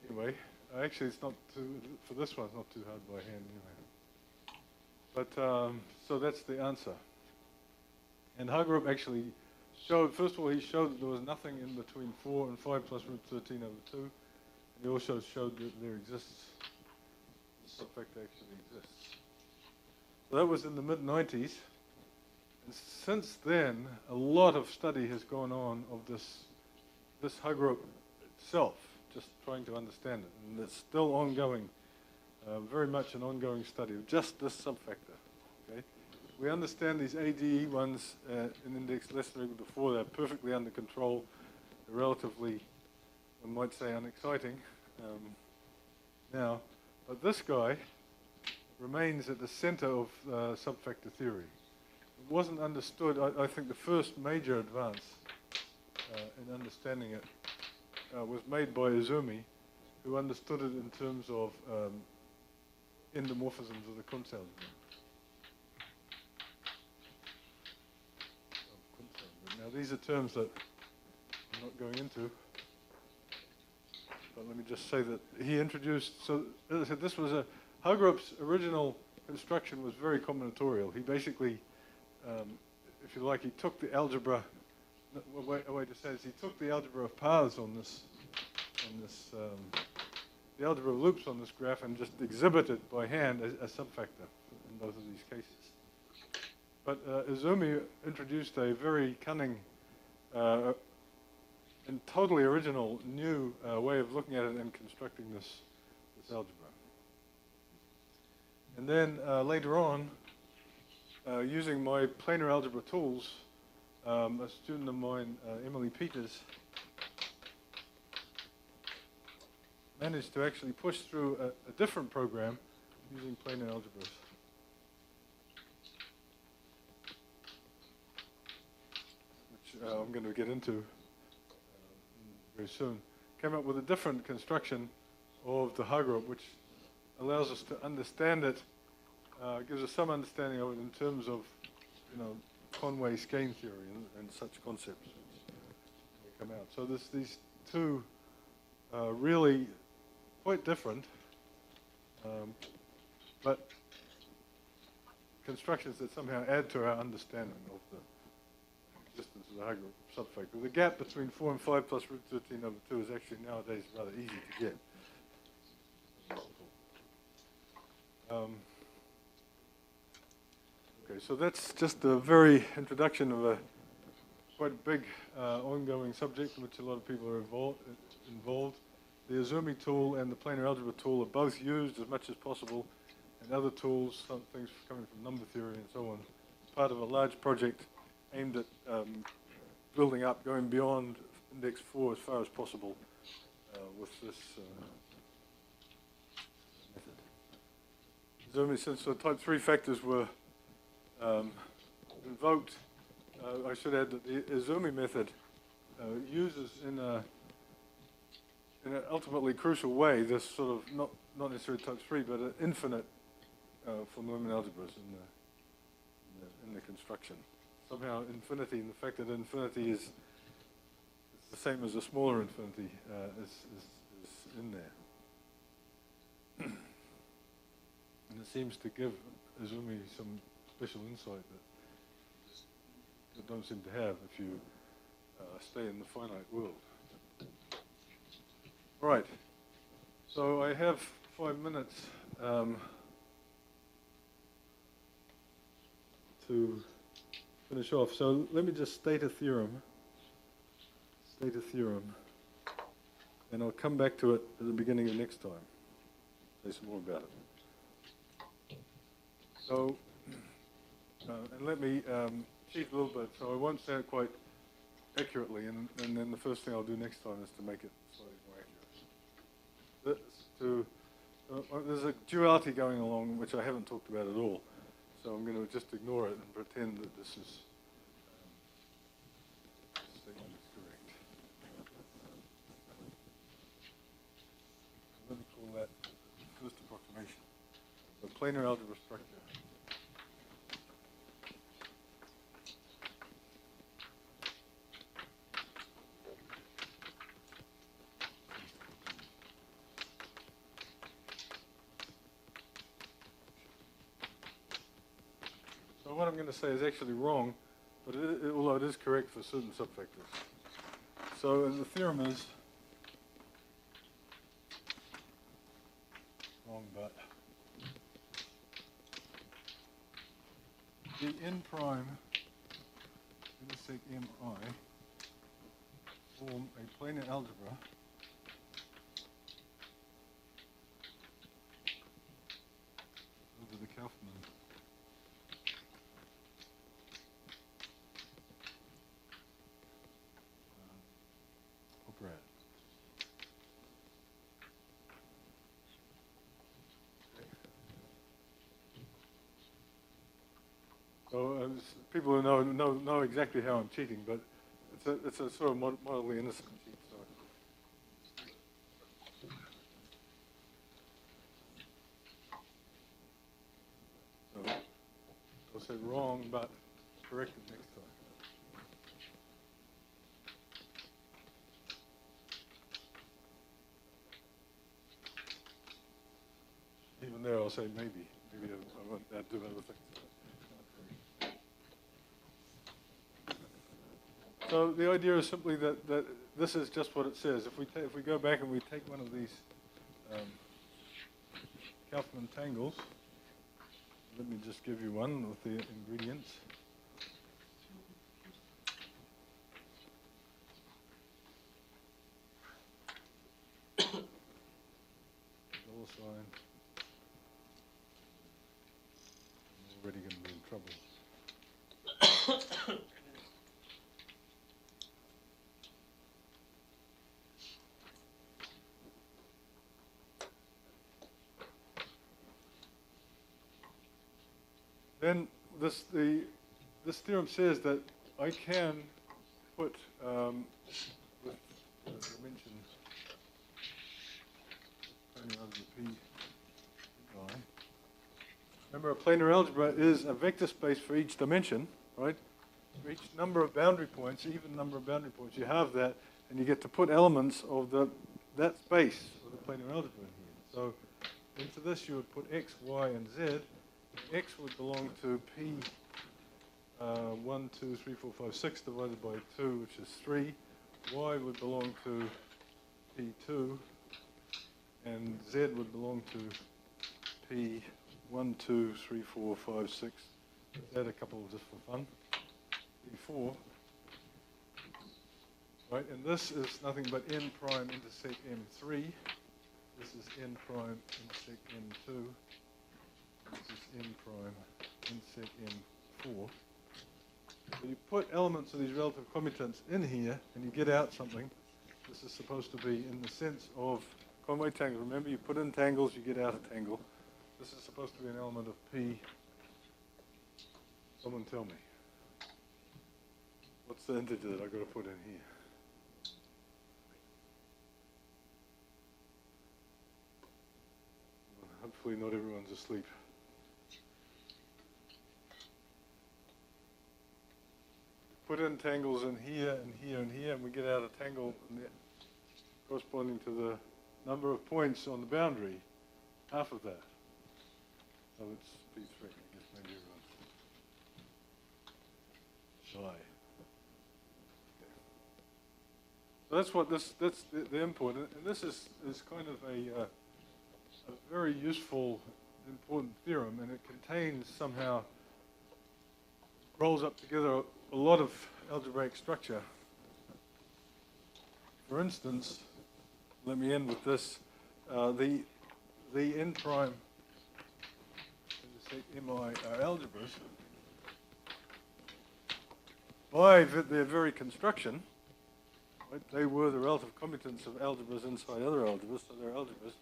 Anyway, actually, it's not for this one, it's not too hard by hand anyway. But so that's the answer. And Hogerup actually showed, first of all, he showed that there was nothing in between 4 and 5 plus root 13 over 2. And he also showed that there exists, the subfactor actually exists. So that was in the mid-90s. And since then, a lot of study has gone on of this Hogerup itself, just trying to understand it. And it's still ongoing, very much an ongoing study of just this subfactor. Okay? We understand these ADE ones in index less than or equal to 4. They're perfectly under control. They're relatively, one might say, unexciting now. But this guy remains at the center of subfactor theory. It wasn't understood. I think the first major advance in understanding it was made by Izumi, who understood it in terms of endomorphisms of the Cuntz algebra. Now these are terms that I'm not going into, but let me just say that he introduced, so as I said, this was Hogerup's original construction was very combinatorial. He basically, if you like, he took the algebra, a way to say this, he took the algebra of paths on this, the algebra of loops on this graph and just exhibited by hand a subfactor in both of these cases. But Izumi introduced a very cunning a totally original, new way of looking at it and constructing this algebra. And then later on, using my planar algebra tools, a student of mine, Emily Peters, managed to actually push through a different program using planar algebras. Which I'm going to get into very soon. Came up with a different construction of the H-group, which allows us to understand it, gives us some understanding of it in terms of, Conway Skein theory and such concepts that come out. So there's these two really quite different, but constructions that somehow add to our understanding of the existence of the H-group subfactor. The gap between 4 and 5 plus root 13 over 2 is actually nowadays rather easy to get. Okay, so that's just a very introduction of a quite big ongoing subject in which a lot of people are involved. The Izumi tool and the planar algebra tool are both used as much as possible, and other tools, some things coming from number theory and so on, part of a large project aimed at building up, going beyond index 4 as far as possible with this method. Izumi, since the type 3 factors were invoked, I should add that the Izumi method uses in an ultimately crucial way this sort of, not necessarily type 3, but an infinite from limit algebras in the construction. Somehow infinity, and the fact that infinity is the same as a smaller infinity is in there. And it seems to give Izumi some special insight that you don't seem to have if you stay in the finite world. All right, so I have 5 minutes to finish off. So let me just state a theorem, and I'll come back to it at the beginning of next time. Say some more about it. So, and let me cheat a little bit, so I won't say it quite accurately, and then the first thing I'll do next time is to make it slightly more accurate. There's a duality going along which I haven't talked about at all, so I'm going to just ignore it and pretend that this is statement is correct. Let me call that first approximation. The planar algebra structure. What I'm going to say is actually wrong, but although it is correct for certain subfactors. So the theorem is wrong, but the n prime intersect mi form a planar algebra over the Kaufman operator. So people who know exactly how I'm cheating, but it's a sort of mildly innocent cheat. So I'll say wrong, but correct it next time. Even there, I'll say maybe I won't do other things. So the idea is simply that this is just what it says. If we go back and we take one of these Kaufman tangles, let me just give you one with the ingredients. then this theorem says that I can put with the dimension planar algebra P I. Remember, a planar algebra is a vector space for each dimension, right? For each number of boundary points, even number of boundary points, you have that, and you get to put elements of that space of the planar algebra in here. So into this you would put x, y, and z. X would belong to P 1, 2, 3, 4, 5, 6 divided by 2, which is 3. Y would belong to P2, and Z would belong to P 1, 2, 3, 4, 5, 6. Let's add a couple just for fun. P4. Right, and this is nothing but n prime intersect M3. This is n prime intersect M2. This is n prime intersect M4. So you put elements of these relative commutants in here, and you get out something. This is supposed to be in the sense of Conway tangle. Remember, you put in tangles, you get out a tangle. This is supposed to be an element of P. Someone tell me. What's the integer that I've got to put in here? Hopefully not everyone's asleep. Put in tangles in here and here and here, and we get out a tangle corresponding to the number of points on the boundary, half of that. So it's P3, I guess maybe everyone's shy. So that's what that's the input, and this is kind of a very useful, important theorem, and it contains somehow, rolls up together a lot of algebraic structure. For instance, let me end with this. The n prime intersect mi are algebras. By their very construction, right, they were the relative commutants of algebras inside other algebras, so they're algebras.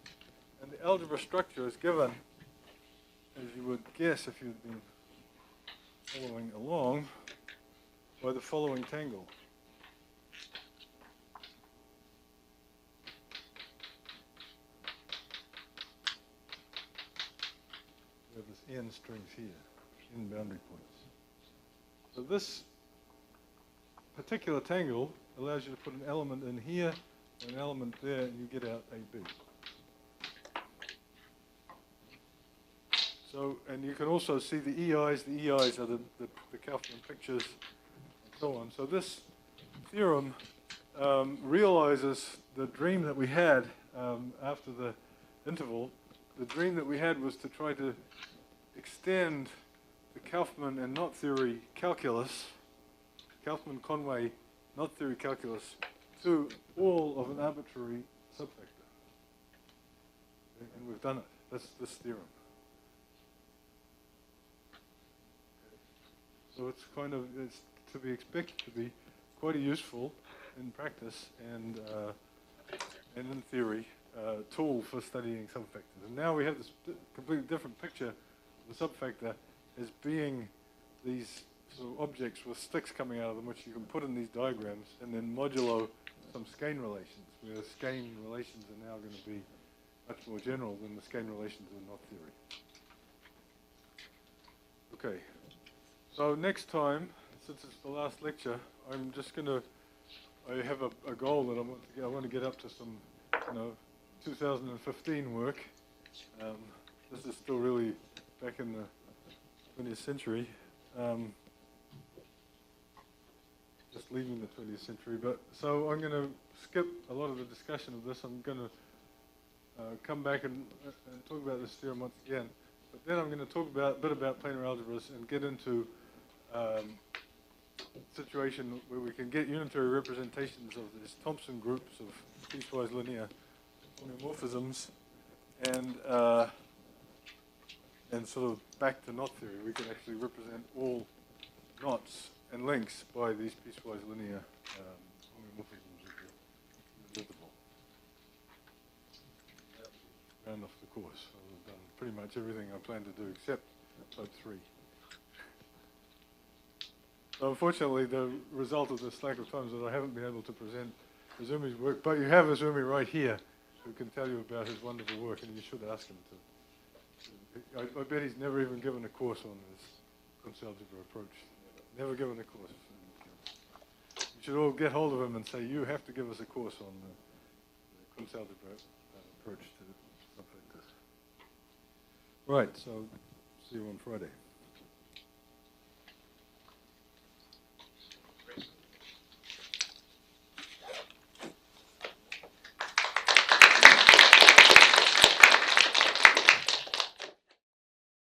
And the algebra structure is given, as you would guess if you'd been following along, by the following tangle. We have this n strings here, n boundary points. So this particular tangle allows you to put an element in here, and an element there, and you get out AB. So, and you can also see the EIs. The EIs are the Kaufman pictures, and so on. So this theorem realizes the dream that we had after the interval. The dream that we had was to try to extend the Kaufman and knot theory calculus, Kaufman-Conway knot theory calculus, to all of an arbitrary subfactor. And we've done it. That's this theorem. So it's kind of, it's to be expected to be quite a useful in practice and in theory tool for studying subfactors. And now we have this completely different picture of the subfactor as being these sort of objects with sticks coming out of them, which you can put in these diagrams, and then modulo some Skein relations, where the Skein relations are now going to be much more general than the Skein relations in knot theory. Okay. So next time, since it's the last lecture, I'm just going to, I have a goal that I want to get up to some, 2015 work. This is still really back in the 20th century. Just leaving the 20th century, but so I'm going to skip a lot of the discussion of this. I'm going to come back and talk about this theorem once again, but then I'm going to talk a bit about planar algebras and get into situation where we can get unitary representations of these Thompson groups of piecewise linear homeomorphisms, and sort of back to knot theory. We can actually represent all knots and links by these piecewise linear homeomorphisms of the interval. Round off the course. So we've done pretty much everything I plan to do except type 3. So unfortunately, the result of this lack of time is that I haven't been able to present Izumi's work, but you have Izumi right here, who can tell you about his wonderful work, and you should ask him to. I bet he's never even given a course on this Kuntz algebra approach. Never given a course. You should all get hold of him and say, you have to give us a course on the Kuntz algebra approach to subfactors. Right, so see you on Friday.